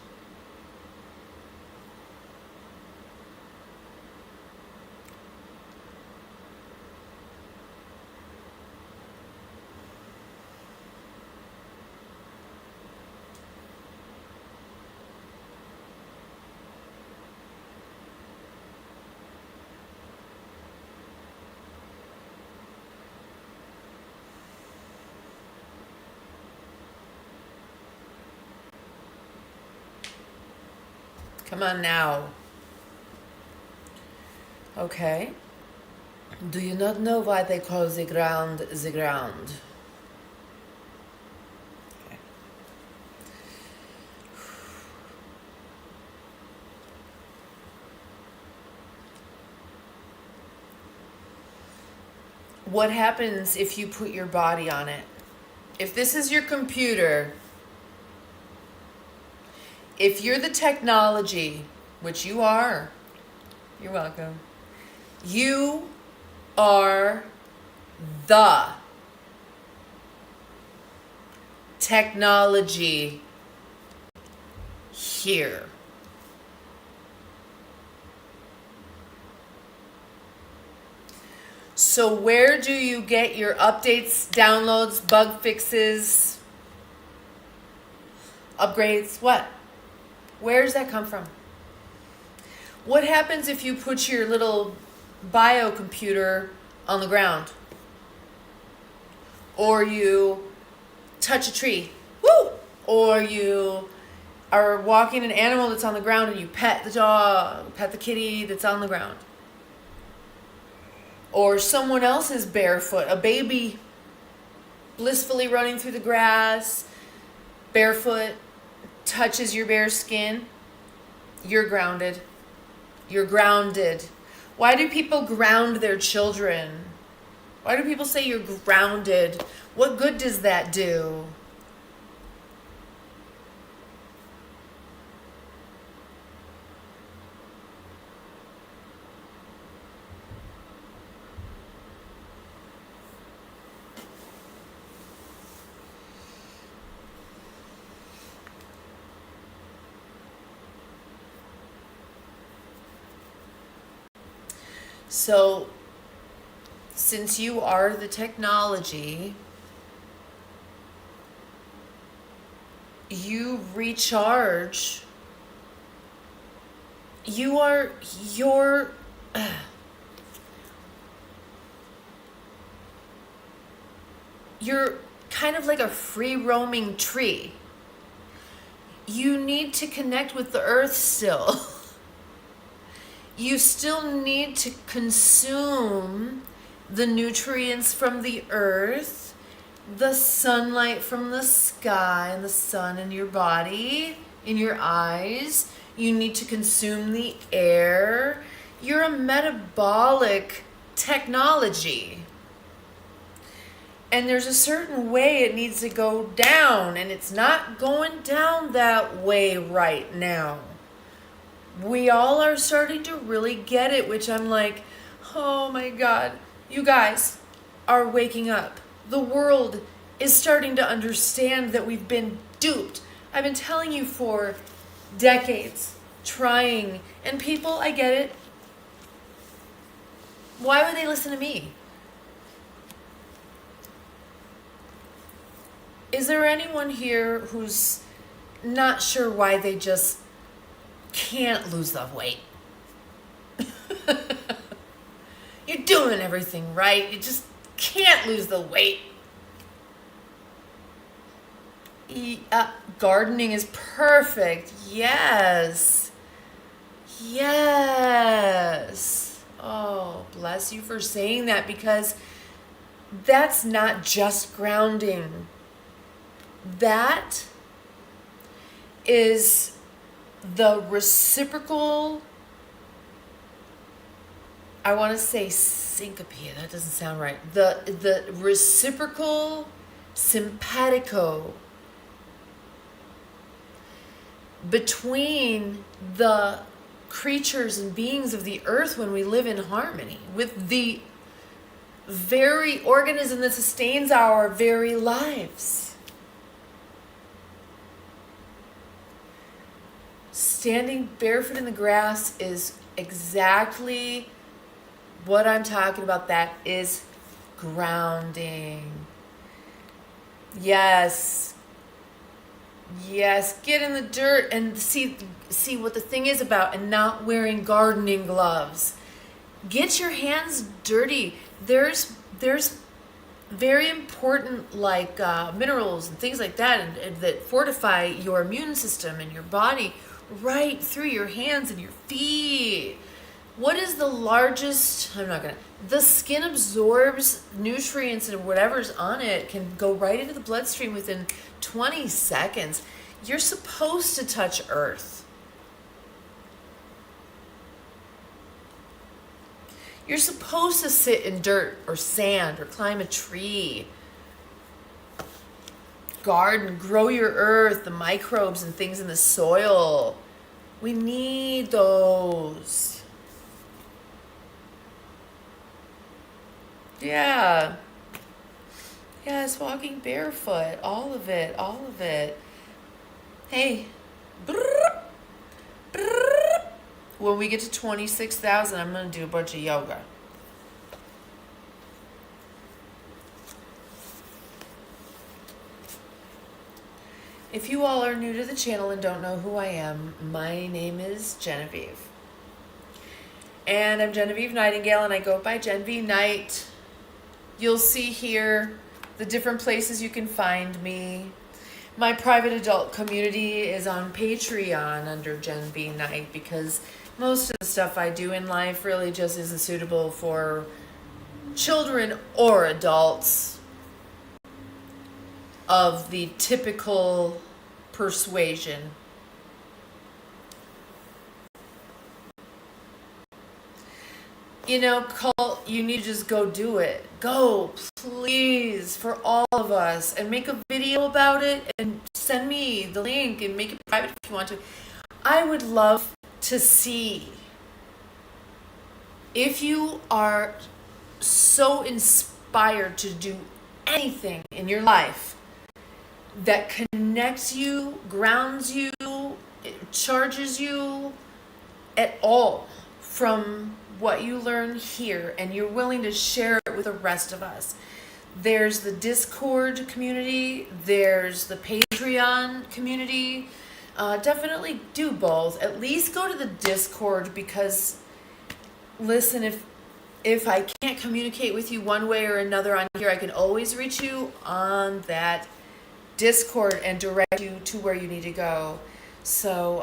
Come on now. Okay. Do you not know why they call the ground the ground? Okay. What happens if you put your body on it? If this is your computer, if you're the technology, which you are, you're welcome. You are the technology here. So where do you get your updates, downloads, bug fixes, upgrades? What? Where does that come from? What happens if you put your little biocomputer on the ground? Or you touch a tree? Woo! Or you are walking an animal that's on the ground and you pet the dog, pet the kitty that's on the ground. or someone else is barefoot, a baby blissfully running through the grass, barefoot, touches your bare skin, you're grounded. You're grounded. Why do people ground their children? Why do people say you're grounded? What good does that do? So, since you are the technology, you recharge. You're kind of like a free roaming tree. You need to connect with the earth still. You still need to consume the nutrients from the earth, the sunlight from the sky, and the sun in your body, in your eyes. You need to consume the air. You're a metabolic technology. And there's a certain way it needs to go down, and it's not going down that way right now. We all are starting to really get it, which I'm like, oh my God, you guys are waking up. The world is starting to understand that we've been duped. I've been telling you for decades, trying, and people, I get it. Why would they listen to me? Is there anyone here who's not sure why they just can't lose the weight? You're doing everything right. You just can't lose the weight. Gardening is perfect. Yes. Yes. Oh, bless you for saying that, because that's not just grounding. That is the reciprocal, I want to say syncope, that doesn't sound right. The reciprocal simpatico between the creatures and beings of the earth when we live in harmony with the very organism that sustains our very lives. Standing barefoot in the grass is exactly what I'm talking about. That is grounding. Yes. Yes, get in the dirt and see what the thing is about, and not wearing gardening gloves. Get your hands dirty. There's very important like minerals and things like that and that fortify your immune system and your body right through your hands and your feet. What is the largest, the skin absorbs nutrients and whatever's on it can go right into the bloodstream within 20 seconds. You're supposed to touch earth. You're supposed to sit in dirt or sand or climb a tree. Garden, grow your earth, the microbes and things in the soil. We need those. Yeah. Yes, walking barefoot, all of it, all of it. Hey, when we get to 26,000, I'm going to do a bunch of yoga. If you all are new to the channel and don't know who I am, my name is Genevieve. And I'm Genevieve Nightingale, and I go by genvnight. You'll see here the different places you can find me. My private adult community is on Patreon under genvnight, because most of the stuff I do in life really just isn't suitable for children or adults of the typical persuasion. You know, cult, you need to just go do it. Go, please, for all of us. And make a video about it and send me the link and make it private if you want to. I would love to see if you are so inspired to do anything in your life that connects you, grounds you, charges you at all from what you learn here, and you're willing to share it with the rest of us. There's the Discord community, there's the Patreon community. Definitely do both. At least go to the Discord, because listen, if I can't communicate with you one way or another on here, I can always reach you on that Discord and direct you to where you need to go. So,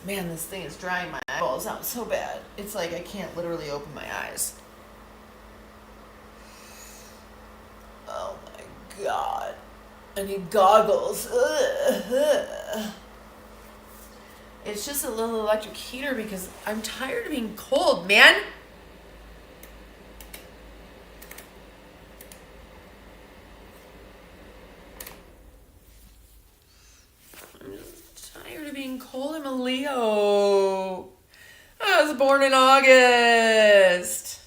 man, this thing is drying my eyeballs out so bad. It's like I can't literally open my eyes. Oh my God. I need goggles. Ugh. It's just a little electric heater because I'm tired of being cold, man. Being cold. I'm a Leo. I was born in August.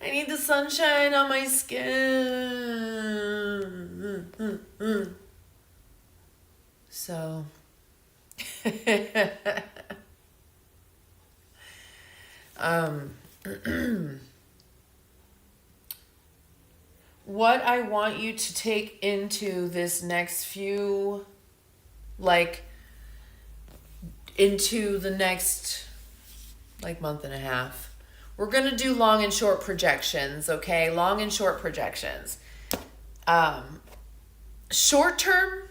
I need the sunshine on my skin. So what I want you to take into this next few, into the next month and a half. We're going to do long and short projections, okay? Long and short projections. Short term,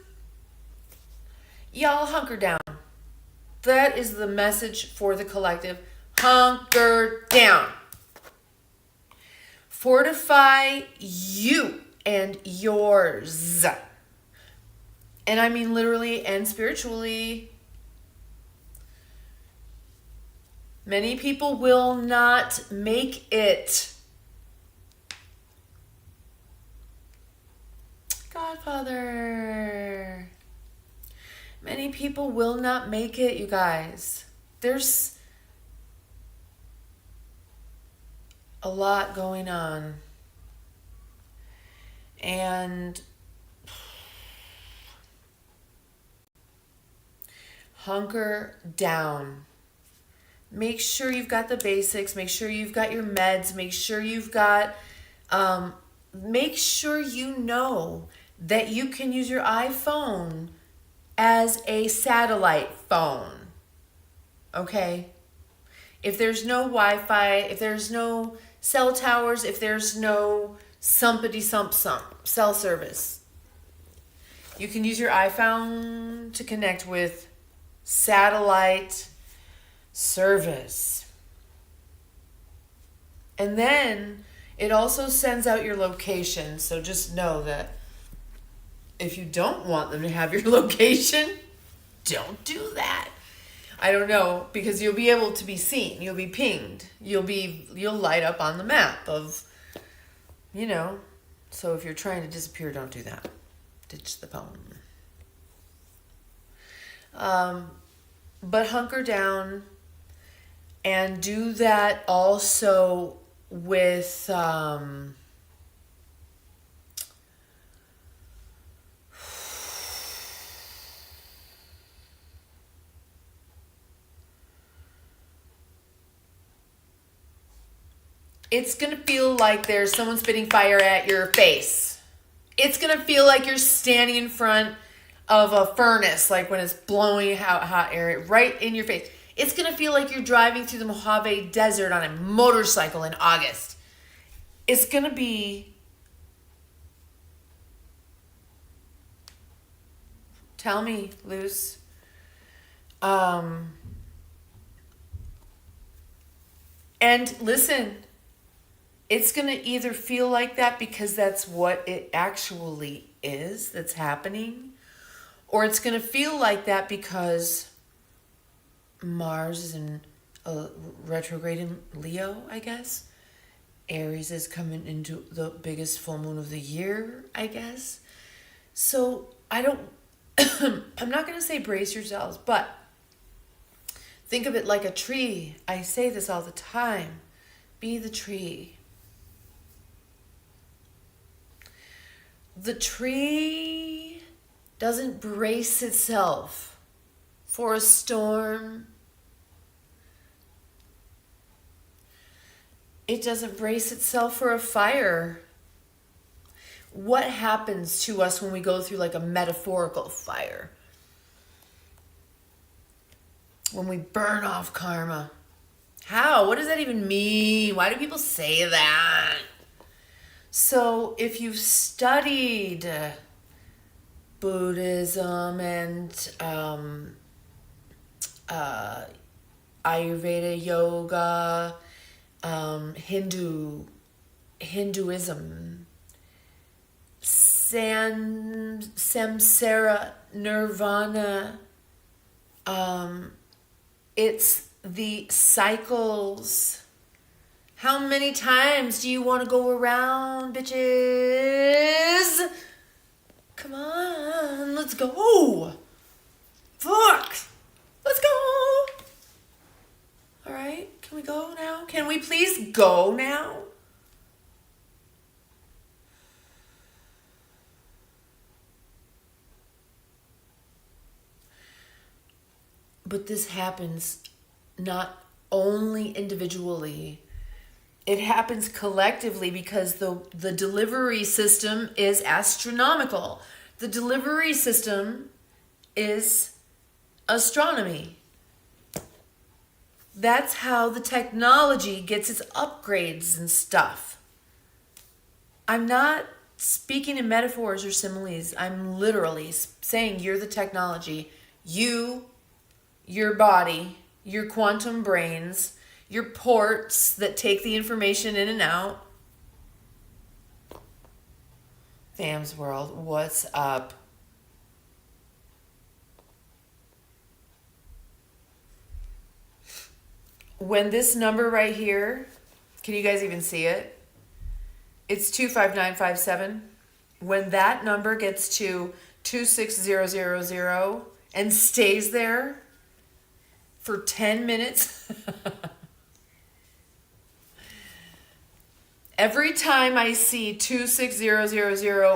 y'all hunker down. That is the message for the collective. Hunker down. Fortify you and yours. And I mean literally and spiritually. Many people will not make it. Godfather. Many people will not make it, you guys. There's a lot going on. And hunker down. Make sure you've got the basics. Make sure you've got your meds. Make sure you've got, make sure you know that you can use your iPhone as a satellite phone. Okay? If there's no Wi-Fi, if there's no cell towers, if there's no cell service, you can use your iPhone to connect with satellite service. And then it also sends out your location. So just know that if you don't want them to have your location, don't do that. I don't know, because you'll be able to be seen. You'll be pinged. You'll light up on the map of, so if you're trying to disappear, don't do that. Ditch the phone. But hunker down. And do that also with it's going to feel like there's someone spitting fire at your face. It's going to feel like you're standing in front of a furnace, like when it's blowing hot air right in your face. It's going to feel like you're driving through the Mojave Desert on a motorcycle in August. It's going to be... Tell me, Luce. And listen, it's going to either feel like that because that's what it actually is that's happening, or it's going to feel like that because Mars is in a retrograde in Leo, I guess. Aries is coming into the biggest full moon of the year, I guess. So I don't, I'm not going to say brace yourselves, but think of it like a tree. I say this all the time. Be the tree. The tree doesn't brace itself for a storm. It doesn't brace itself for a fire. What happens to us when we go through like a metaphorical fire? When we burn off karma. How? What does that even mean? Why do people say that? So if you've studied Buddhism and Ayurveda yoga, Hinduism, samsara, nirvana, it's the cycles. How many times do you want to go around, bitches? Come on, let's go. Fuck. Let's go. All right, can we go now? Can we please go now? But this happens not only individually, it happens collectively because the delivery system is astronomical. The delivery system is astronomy. That's how the technology gets its upgrades and stuff. I'm not speaking in metaphors or similes. I'm literally saying you're the technology. You, your body, your quantum brains, your ports that take the information in and out. Fam's World, what's up? When this number right here, can you guys even see it? It's 25957. When that number gets to 26000 and stays there for 10 minutes, every time I see 26000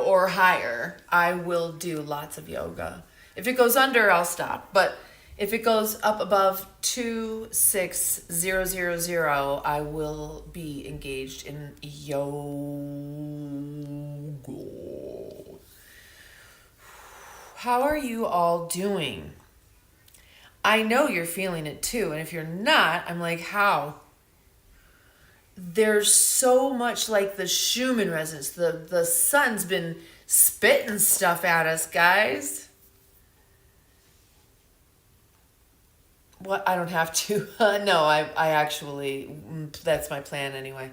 or higher, I will do lots of yoga. If it goes under, I'll stop. But if it goes up above 26000, I will be engaged in yoga. How are you all doing? I know you're feeling it too. And if you're not, I'm like, how? There's so much like the Schumann resonance. The sun's been spitting stuff at us, guys. What? I don't have to. No, I actually, that's my plan anyway.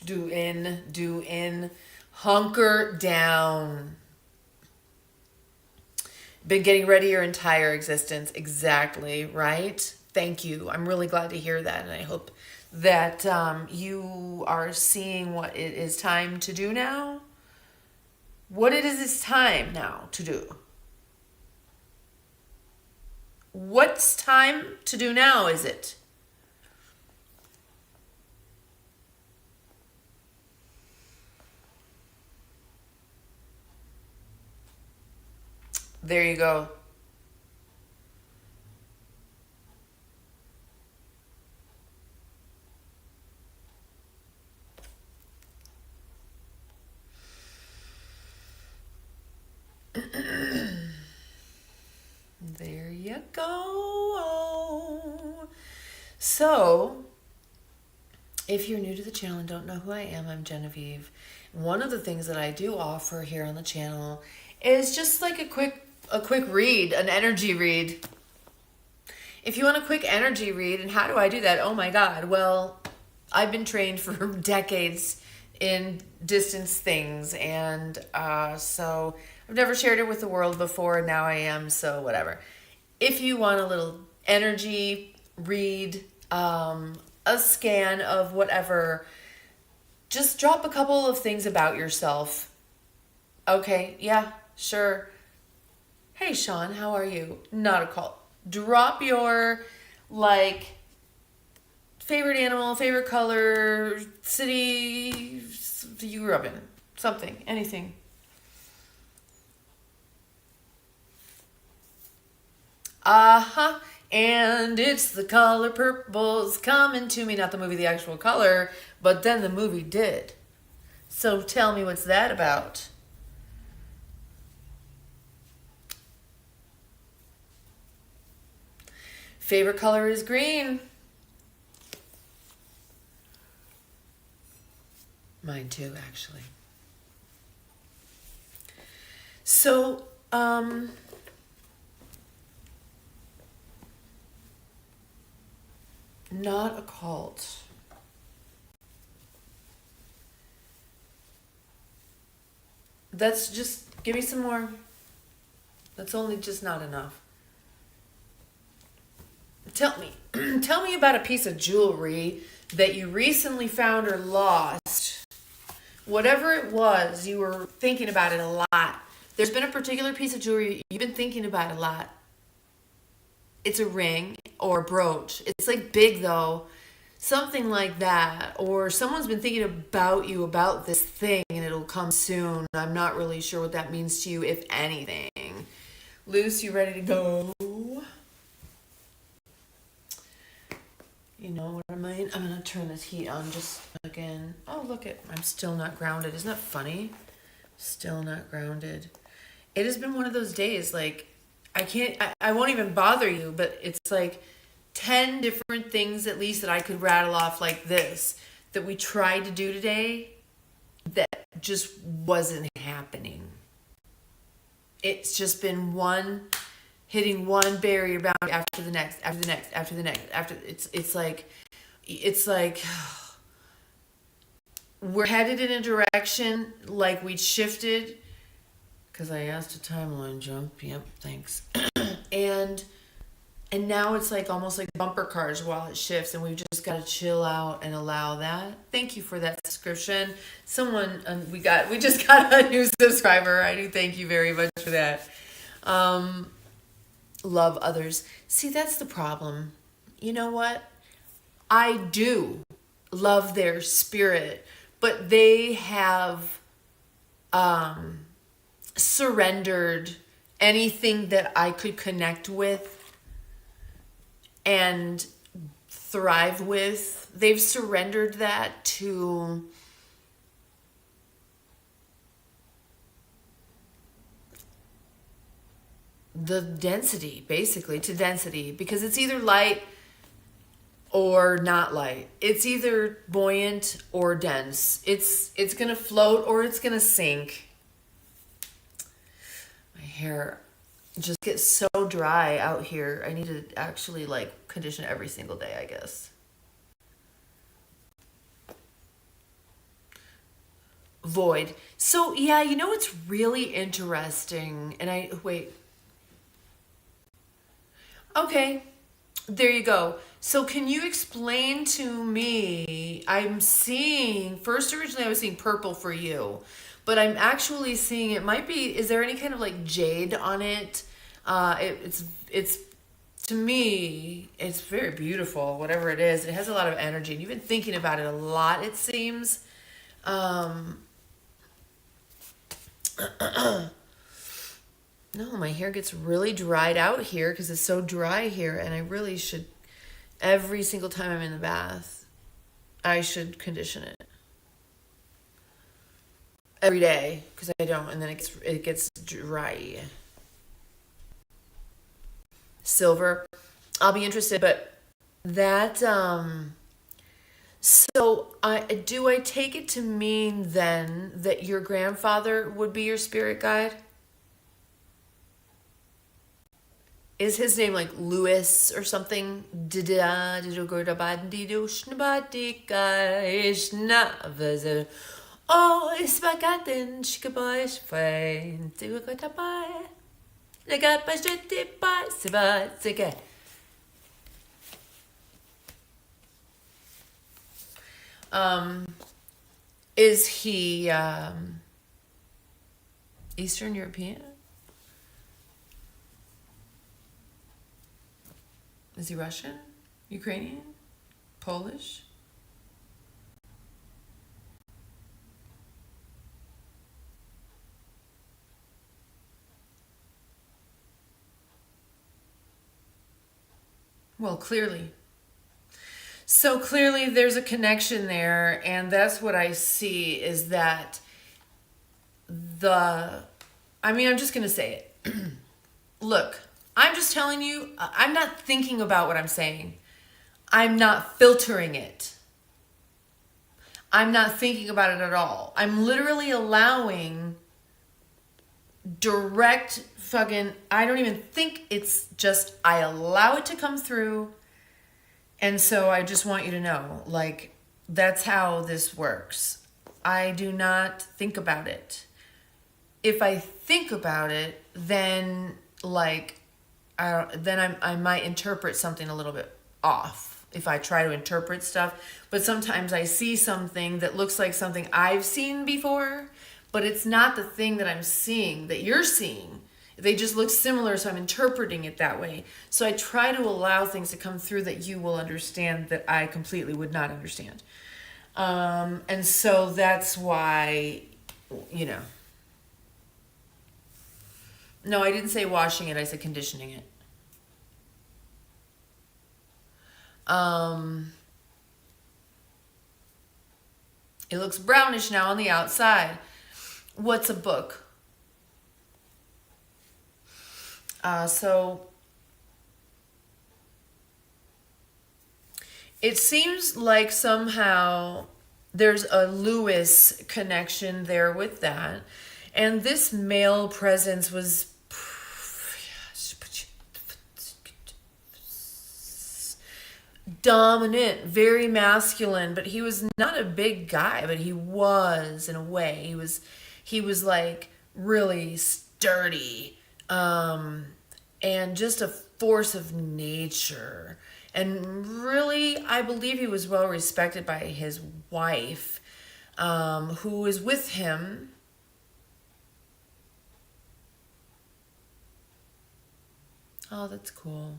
Do in, hunker down. Been getting ready your entire existence. Exactly, right? Thank you. I'm really glad to hear that. And I hope that you are seeing what it is time to do now. What it is it's time now to do. What's time to do now, is it? There you go. There you go. So, If you're new to the channel and don't know who I am, I'm Genevieve. One of the things that I do offer here on the channel is just like a quick read, an energy read. If you want a quick energy read, and how do I do that? Oh my God. Well, I've been trained for decades in distance things, and so I've never shared it with the world before, and now I am, so whatever. If you want a little energy read, a scan of whatever, just drop a couple of things about yourself. Okay, yeah, sure. Hey Sean, how are you? Not a call. Drop your like favorite animal, favorite color, city you grew up in, something, anything. Uh-huh. And it's the color purple's coming to me. Not the movie, the actual color, but then the movie did. So tell me, what's that about? Favorite color is green. Mine too, actually. So, not a cult. That's just, give me some more. That's only just not enough. Tell me, tell me about a piece of jewelry that you recently found or lost. Whatever it was, you were thinking about it a lot. There's been a particular piece of jewelry you've been thinking about a lot. It's a ring or a brooch. It's like big though. Something like that. Or someone's been thinking about you about this thing and it'll come soon. I'm not really sure what that means to you, if anything. Luce, you ready to go? You know what I mean? I'm gonna turn this heat on just again. Oh, look it. I'm still not grounded. Isn't that funny? Still not grounded. It has been one of those days, like, I won't even bother you, but it's like 10 different things at least that I could rattle off like this that we tried to do today that just wasn't happening. It's just been hitting one barrier boundary after the next, after the next, after the next, after it's like we're headed in a direction like we shifted because I asked a timeline jump. Yep, thanks. and now it's like almost like bumper cars while it shifts, and we've just got to chill out and allow that. Thank you for that subscription. Someone we just got a new subscriber. I do thank you very much for that. Love others. See, that's the problem. You know what? I do love their spirit, but they have surrendered anything that I could connect with and thrive with. They've surrendered that to the density, basically, to density, because it's either light or not light. It's either buoyant or dense. It's gonna float or it's gonna sink. My hair just gets so dry out here. I need to actually like condition every single day, I guess. Void. So yeah, you know what's really interesting, and wait. Okay, there you go. So can you explain to me, I'm seeing, first originally I was seeing purple for you, but I'm actually seeing, it might be, is there any kind of like jade on it? It's to me, it's very beautiful, whatever it is. It has a lot of energy, and you've been thinking about it a lot, it seems. No, my hair gets really dried out here because it's so dry here, and I really should, every single time I'm in the bath, I should condition it. Every day, because I don't, and then it gets dry. Silver, I'll be interested, but that, So, do I take it to mean then that your grandfather would be your spirit guide? Is his name like Louis or something? Oh, it's bagatin, shikaboy, fine, do go to buy. I got my shitty bites, but it's okay. Is he Eastern European? Is he Russian? Ukrainian? Polish? Well, clearly. So clearly there's a connection there, and that's what I see is that I'm just going to say it. Look, I'm just telling you, I'm not thinking about what I'm saying. I'm not filtering it. I'm not thinking about it at all. I'm literally allowing direct fucking, I don't even think it's just, I allow it to come through. And so I just want you to know, like, that's how this works. I do not think about it. If I think about it, then like, I might interpret something a little bit off if I try to interpret stuff. But sometimes I see something that looks like something I've seen before, but it's not the thing that I'm seeing, that you're seeing. They just look similar, so I'm interpreting it that way. So I try to allow things to come through that you will understand that I completely would not understand. And so that's why, you know. No, I didn't say washing it, I said conditioning it. It looks brownish now on the outside. What's a book? So it seems like somehow there's a Lewis connection there with that. And this male presence was dominant, very masculine, but he was not a big guy, but he was in a way. He was like really sturdy, and just a force of nature. And really, I believe he was well respected by his wife, who was with him. Oh, that's cool.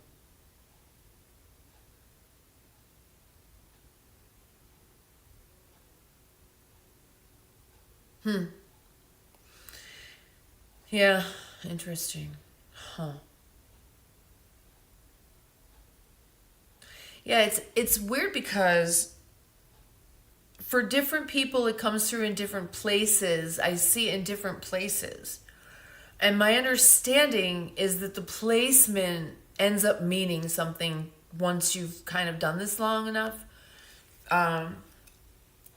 Yeah, interesting. Huh. Yeah, it's weird because for different people it comes through in different places. I see it in different places. And my understanding is that the placement ends up meaning something once you've kind of done this long enough. Um,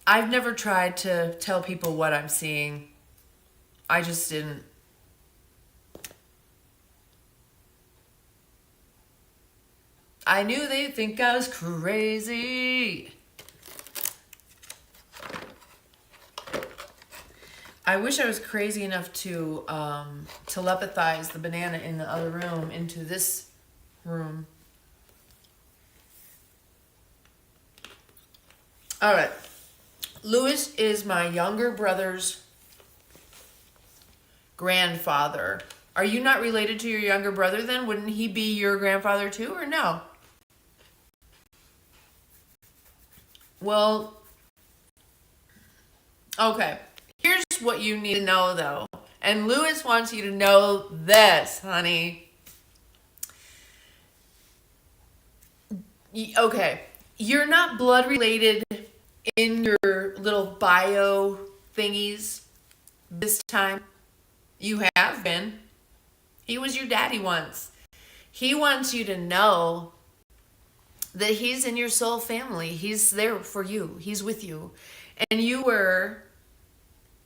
I've never tried to tell people what I'm seeing. I just didn't. I knew they'd think I was crazy. I wish I was crazy enough to telepathize the banana in the other room into this room. All right. Louis is my younger brother's grandfather. Are you not related to your younger brother then? Wouldn't he be your grandfather too, or no? Well, okay. Here's what you need to know though. And Louis wants you to know this, honey. Okay. You're not blood related in your little bio thingies this time. You have been. He was your daddy once. He wants you to know that he's in your soul family. He's there for you. He's with you. And you're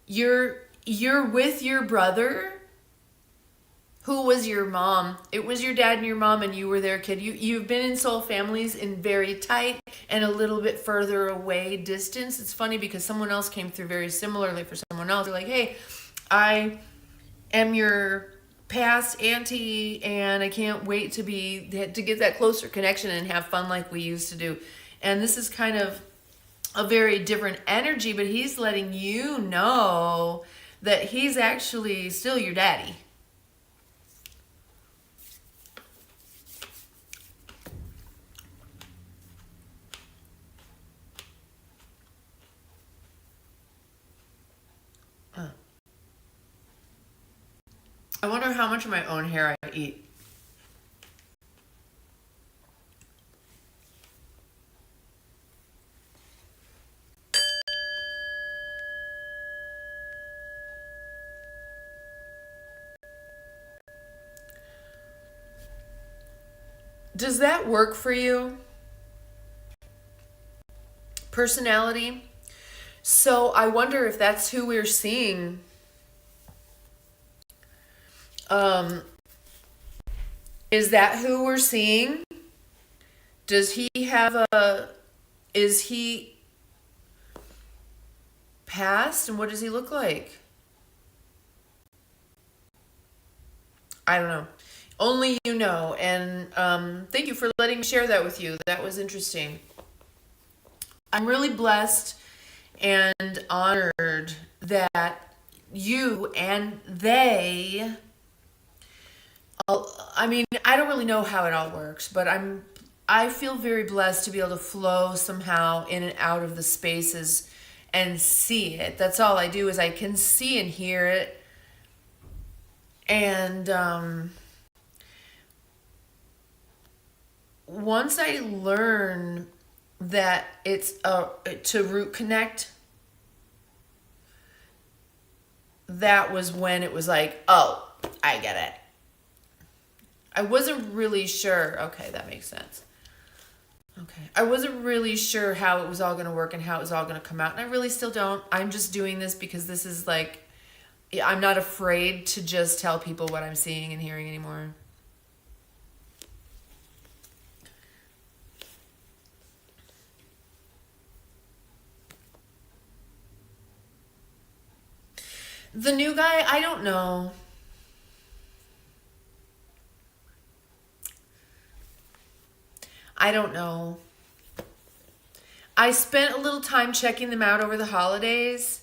with your brother who was your mom. It was your dad and your mom, and you were their kid. You've been in soul families in very tight and a little bit further away distance. It's funny because someone else came through very similarly for someone else. They're like, hey, I am your past auntie, and I can't wait to get that closer connection and have fun like we used to do. And this is kind of a very different energy, but he's letting you know that he's actually still your daddy. I wonder how much of my own hair I eat. Does that work for you? Personality? So I wonder if that's who we're seeing. Is that who we're seeing? Does he have is he past, and what does he look like? I don't know. Only you know. And thank you for letting me share that with you. That was interesting. I'm really blessed and honored that you and they, I mean, I don't really know how it all works, but I feel very blessed to be able to flow somehow in and out of the spaces and see it. That's all I do, is I can see and hear it. And once I learn that it's to root connect, that was when it was like, oh, I get it. I wasn't really sure. Okay, that makes sense. Okay. I wasn't really sure how it was all going to work and how it was all going to come out. And I really still don't. I'm just doing this because this is like, I'm not afraid to just tell people what I'm seeing and hearing anymore. The new guy, I don't know. I don't know. I spent a little time checking them out over the holidays,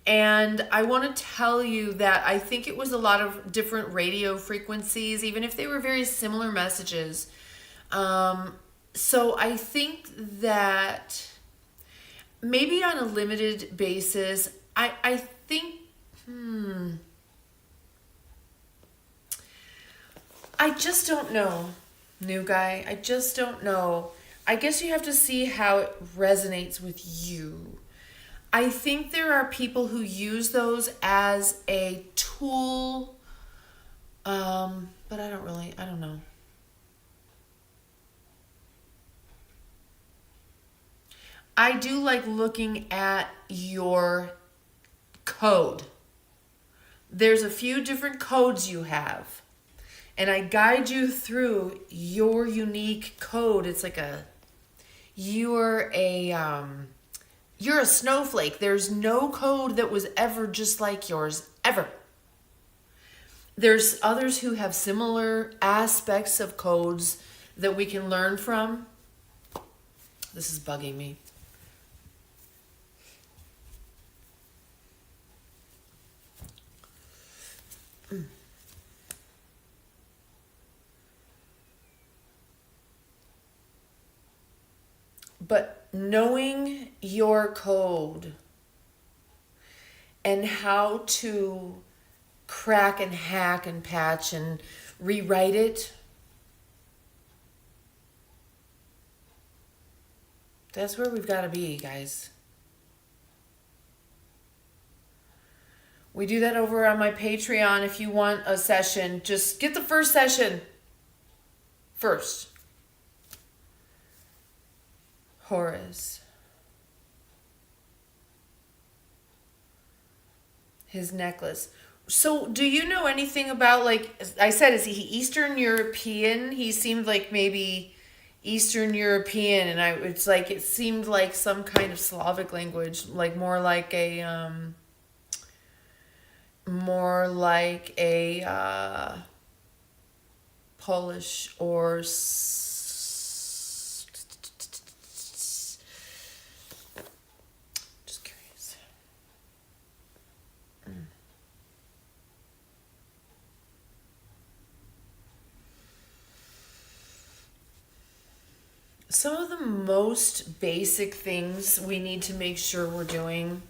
and I want to tell you that I think it was a lot of different radio frequencies, even if they were very similar messages. So I think that maybe on a limited basis, I think, I just don't know, new guy. I just don't know. I guess you have to see how it resonates with you. I think there are people who use those as a tool, but I don't know. I do like looking at your code. There's a few different codes you have, and I guide you through your unique code. It's like you're a snowflake. There's no code that was ever just like yours, ever. There's others who have similar aspects of codes that we can learn from. This is bugging me. But knowing your code and how to crack and hack and patch and rewrite it, that's where we've got to be, guys. We do that over on my Patreon. If you want a session, just get the first session first. Horus. His necklace. So, do you know anything about, like I said, is he Eastern European? He seemed like maybe Eastern European, and it's like it seemed like some kind of Slavic language, like more like a Polish or just curious. Some of the most basic things we need to make sure we're doing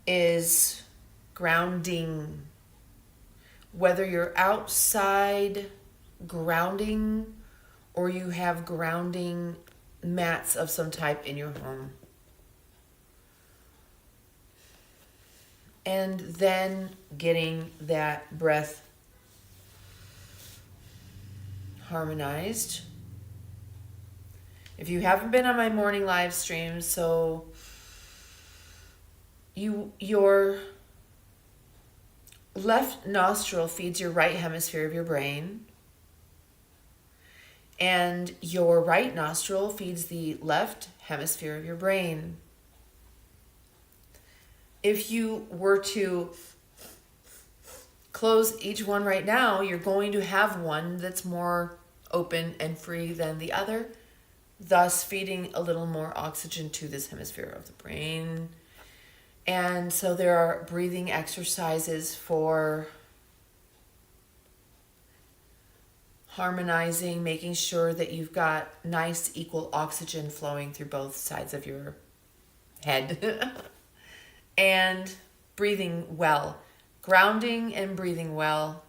is grounding. Whether you're outside grounding or you have grounding mats of some type in your home. And then getting that breath harmonized. If you haven't been on my morning live streams, so your left nostril feeds your right hemisphere of your brain, and your right nostril feeds the left hemisphere of your brain. If you were to close each one right now, you're going to have one that's more open and free than the other, thus feeding a little more oxygen to this hemisphere of the brain. And so there are breathing exercises for harmonizing, making sure that you've got nice equal oxygen flowing through both sides of your head. And breathing well, grounding and breathing well.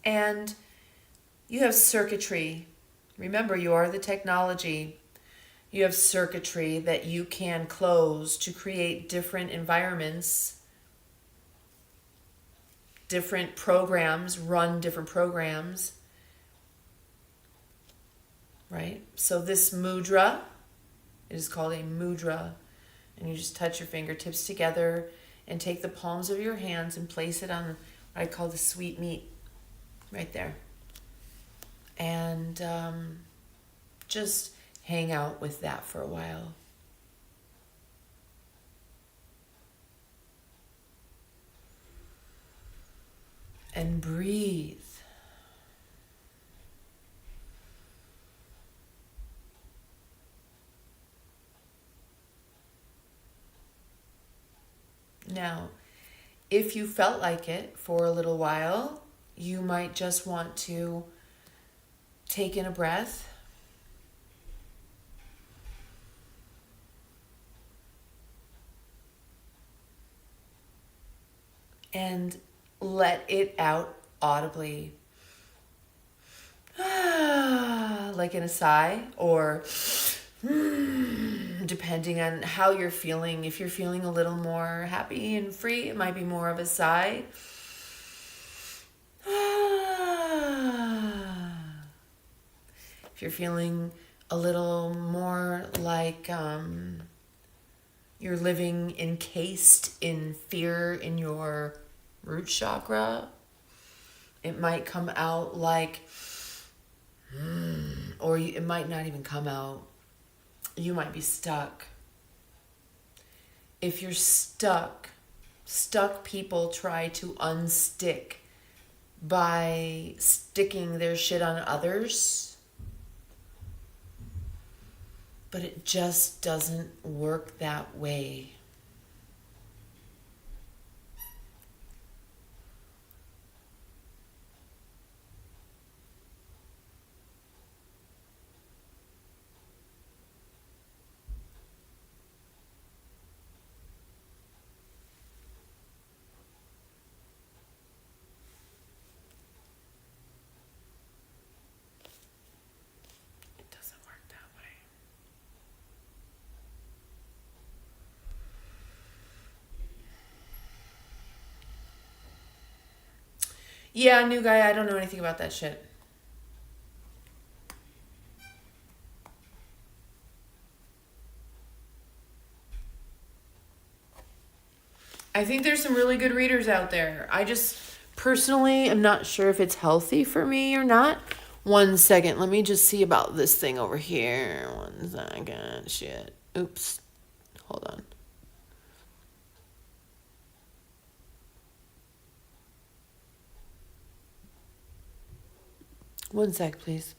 And you have circuitry. Remember, you are the technology. You have circuitry that you can close to create different environments, different programs, run different programs, right? So this mudra, it is called a mudra, and you just touch your fingertips together and take the palms of your hands and place it on what I call the sweet meat, right there. And just hang out with that for a while. And breathe. Now, if you felt like it for a little while, you might just want to take in a breath. And let it out audibly. Like in a sigh, or depending on how you're feeling. If you're feeling a little more happy and free, it might be more of a sigh. If you're feeling a little more like you're living encased in fear in your root chakra, it might come out like, or it might not even come out. You might be stuck. If you're stuck people try to unstick by sticking their shit on others. But it just doesn't work that way. Yeah, new guy. I don't know anything about that shit. I think there's some really good readers out there. I just personally am not sure if it's healthy for me or not. 1 second. Let me just see about this thing over here. 1 second. Shit. Oops. Hold on. One sec, please.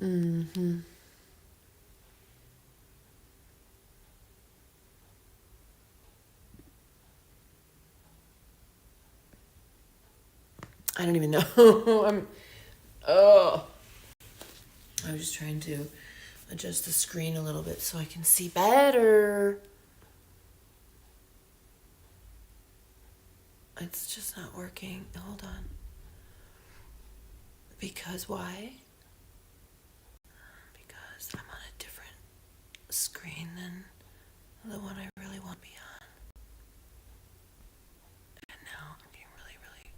Mm-hmm. I don't even know. Oh. I was just trying to adjust the screen a little bit so I can see better. It's just not working. Hold on. Because why? Because I'm on a different screen than the one I really want to be on. And now I'm getting really, really...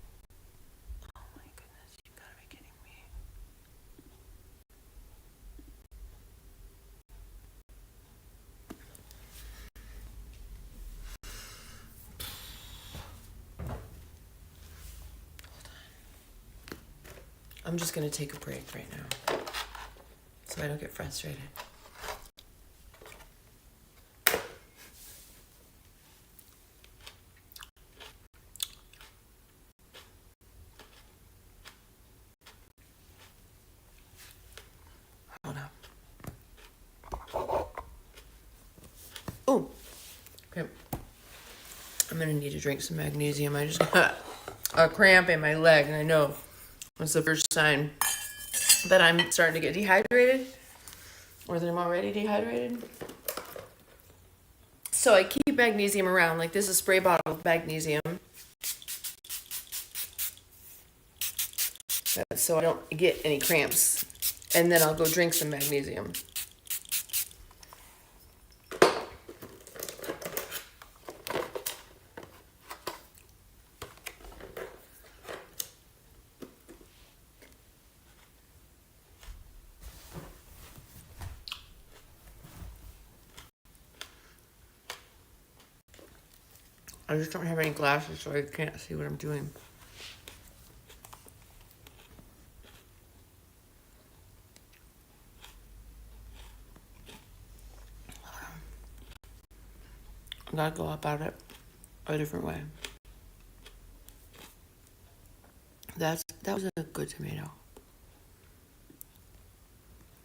Oh my goodness, you gotta be kidding me. I'm just gonna take a break right now so I don't get frustrated. Hold on. Oh, okay. I'm gonna need to drink some magnesium. I just got a cramp in my leg, and I know it's the first sign that I'm starting to get dehydrated, or that I'm already dehydrated. So I keep magnesium around. Like, this is a spray bottle of magnesium, so I don't get any cramps. And then I'll go drink some magnesium. I just don't have any glasses, so I can't see what I'm doing. I gotta go about it a different way. That was a good tomato.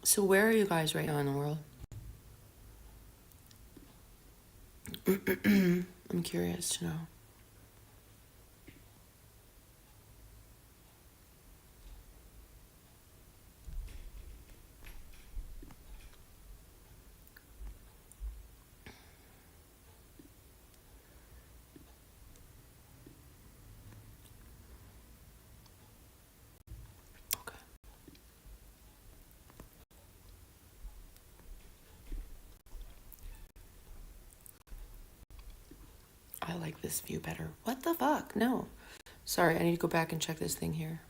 So where are you guys right now in the world? I'm curious to know. Okay. I like this view better. What the fuck? No. Sorry, I need to go back and check this thing here.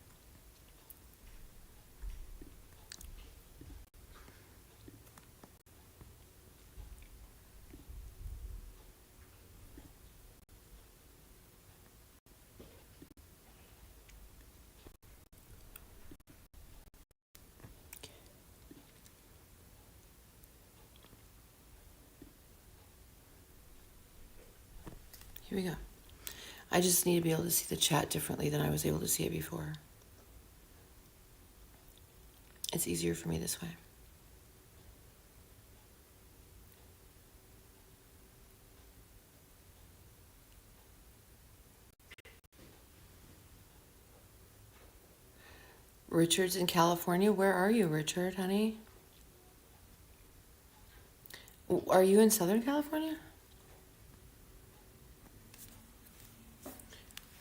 Here we go. I just need to be able to see the chat differently than I was able to see it before. It's easier for me this way. Richard's in California. Where are you, Richard, honey? Are you in Southern California?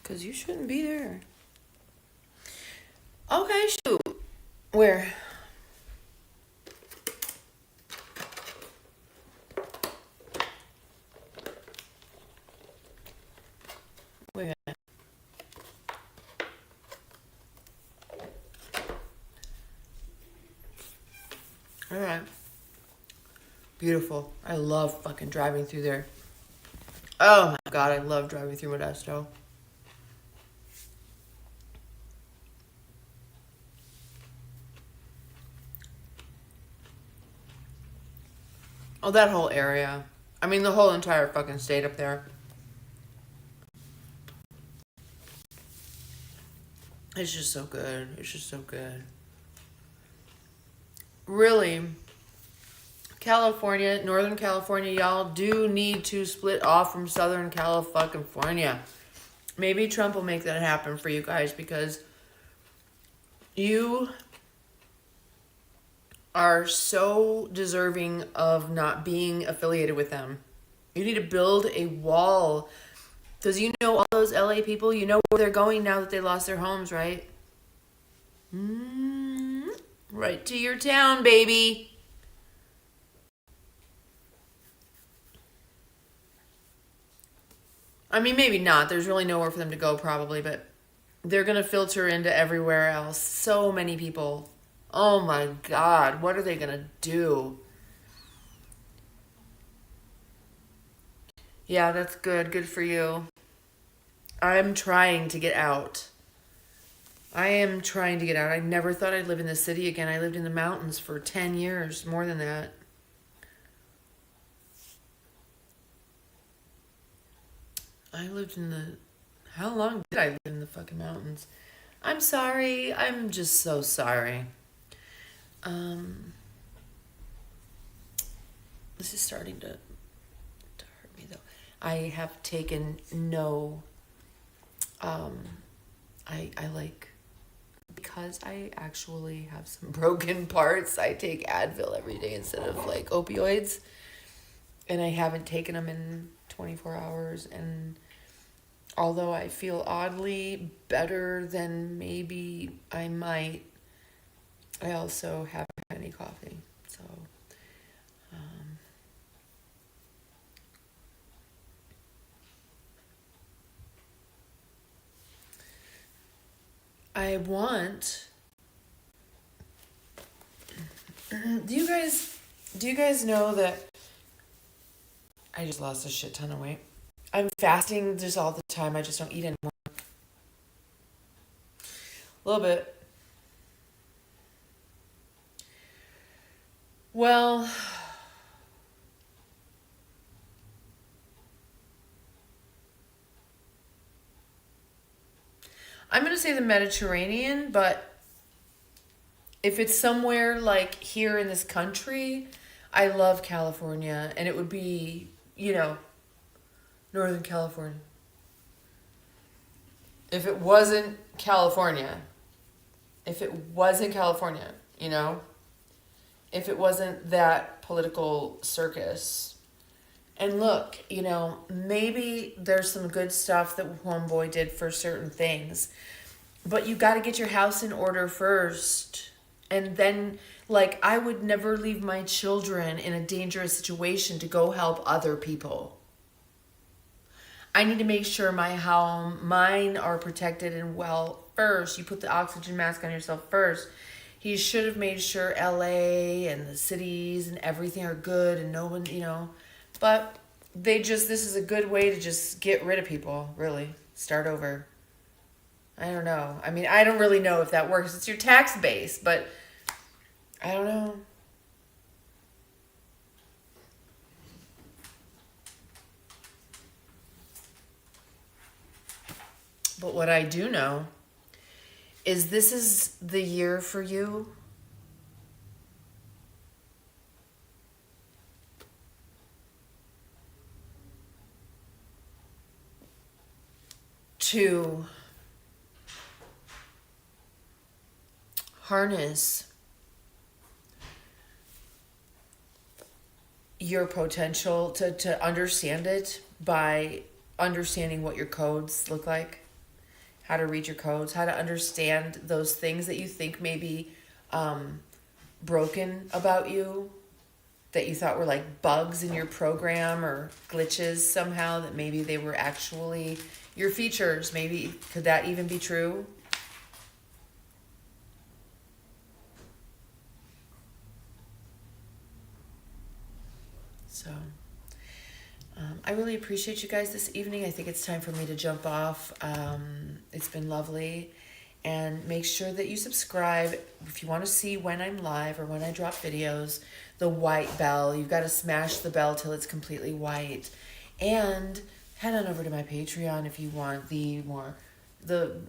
Because you shouldn't be there. Okay, shoot. Where? Wait a minute. All right. Beautiful. I love fucking driving through there. Oh my god, I love driving through Modesto. Oh, that whole area. I mean, the whole entire fucking state up there. It's just so good. It's just so good. Really, California, Northern California, y'all do need to split off from Southern California. Maybe Trump will make that happen for you guys because you are so deserving of not being affiliated with them. You need to build a wall because you know all those LA people, you know where they're going now that they lost their homes, right? Right to your town, baby. I mean, maybe not. There's really nowhere for them to go, probably, but they're going to filter into everywhere else. So many people. Oh my God. What are they going to do? Yeah, that's good. Good for you. I'm trying to get out. I am trying to get out. I never thought I'd live in the city again. I lived in the mountains for 10 years, more than that. I lived in the... How long did I live in the fucking mountains? I'm sorry. I'm just so sorry. This is starting to hurt me, though. I have taken no... I like... Because I actually have some broken parts, I take Advil every day instead of like opioids. And I haven't taken them in 24 hours. And although I feel oddly better than maybe I might, I also haven't had any coffee. So, I want... Do you guys know that I just lost a shit ton of weight? I'm fasting just all the time. I just don't eat anymore. A little bit. Well, I'm going to say the Mediterranean, but if it's somewhere like here in this country, I love California, and it would be, Northern California. If it wasn't California, if it wasn't California, if it wasn't that political circus. And look, maybe there's some good stuff that Homeboy did for certain things, but you got to get your house in order first. And then, I would never leave my children in a dangerous situation to go help other people. I need to make sure mine are protected and well first. You put the oxygen mask on yourself first. He should have made sure LA and the cities and everything are good and no one, but this is a good way to just get rid of people, really. Start over. I don't know. I mean, I don't really know if that works. It's your tax base, but I don't know. But what I do know is this is the year for you to harness your potential, to understand it by understanding what your codes look like how to read your codes, how to understand those things that you think may be broken about you, that you thought were like bugs in your program or glitches somehow, that maybe they were actually your features. Maybe, could that even be true? So I really appreciate you guys this evening. I think it's time for me to jump off. It's been lovely. And make sure that you subscribe if you want to see when I'm live or when I drop videos. The white bell, you've got to smash the bell till it's completely white. And head on over to my Patreon if you want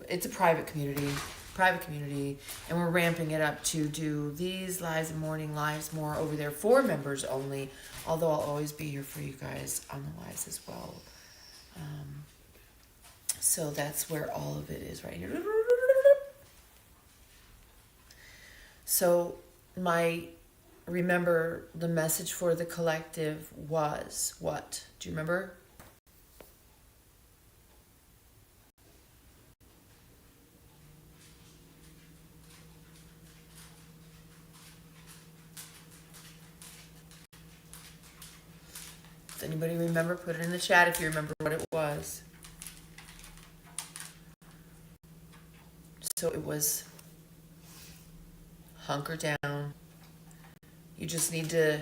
it's a private community, and we're ramping it up to do these lives and morning lives more over there for members only, although I'll always be here for you guys on the lives as well. So that's where all of it is right here. So remember, the message for the collective was what? Do you remember? Does anybody remember? Put it in the chat if you remember what it was. So it was hunker down. You just need to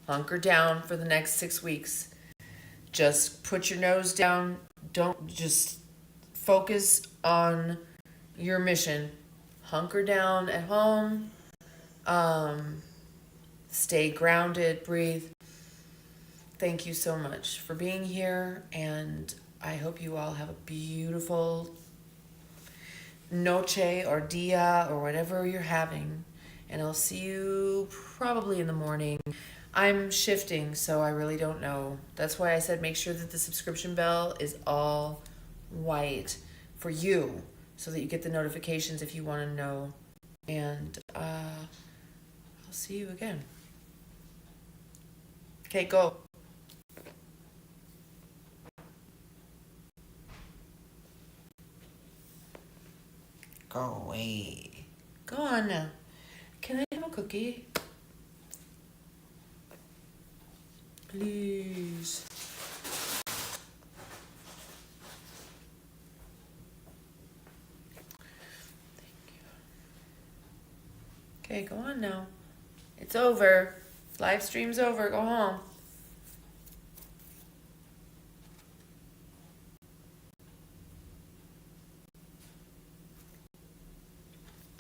hunker down for the next 6 weeks. Just put your nose down. Don't just focus on your mission. Hunker down at home. Stay grounded, breathe. Thank you so much for being here, and I hope you all have a beautiful noche or dia or whatever you're having, and I'll see you probably in the morning. I'm shifting, so I really don't know. That's why I said make sure that the subscription bell is all white for you, so that you get the notifications if you want to know. And I'll see you again. Okay, go. Go away. Go on now. Can I have a cookie? Please. Thank you. Okay, go on now. It's over. Live stream's over. Go home.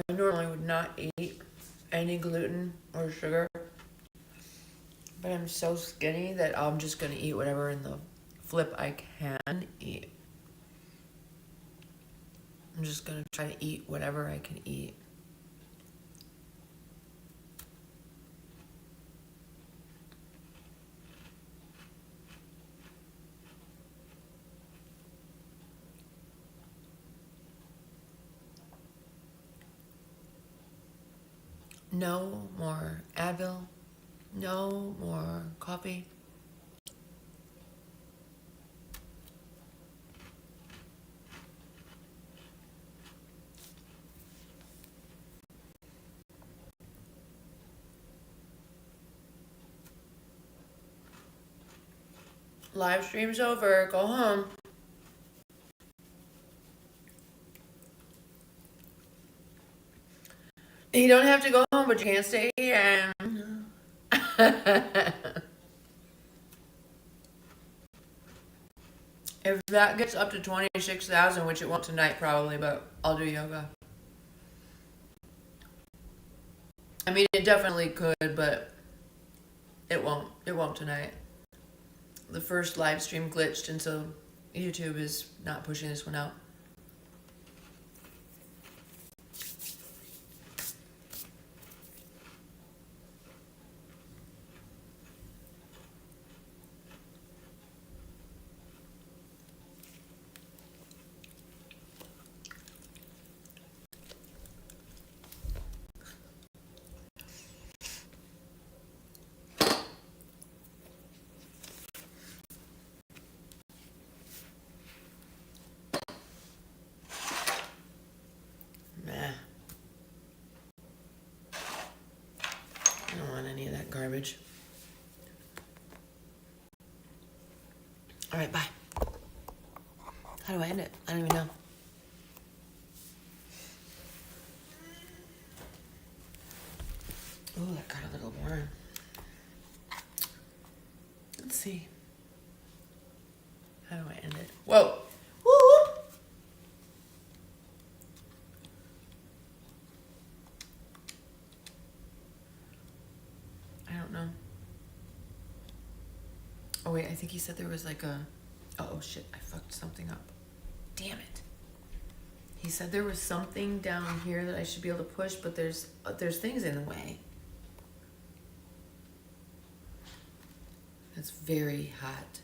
I normally would not eat any gluten or sugar, but I'm so skinny that I'm just going to eat whatever in the flip I can eat. I'm just going to try to eat whatever I can eat. No more Advil. No more coffee. Live stream's over. Go home. You don't have to go home, but you can't stay here. If that gets up to 26,000, which it won't tonight probably, but I'll do yoga. I mean, it definitely could, but it won't. It won't tonight. The first live stream glitched, and so YouTube is not pushing this one out. fridge. All right, bye. How do I end it? I don't even know. Oh, that got a little warm. Let's see. How do I end it? Whoa! Woo! I don't know. Oh wait, I think he said there was like a... Oh shit, I fucked something up. Damn it. He said there was something down here that I should be able to push, but there's things in the way. It's very hot.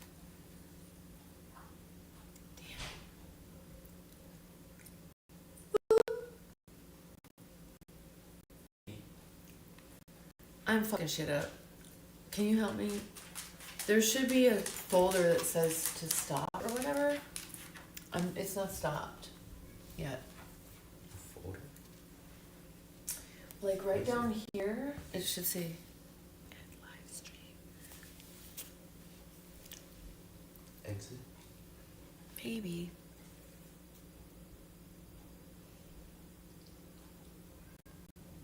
Damn. I'm fucking shit up. Can you help me? There should be a folder that says to stop or whatever. It's not stopped yet. Folder. Like right down here, it should say end live stream. Exit. Maybe.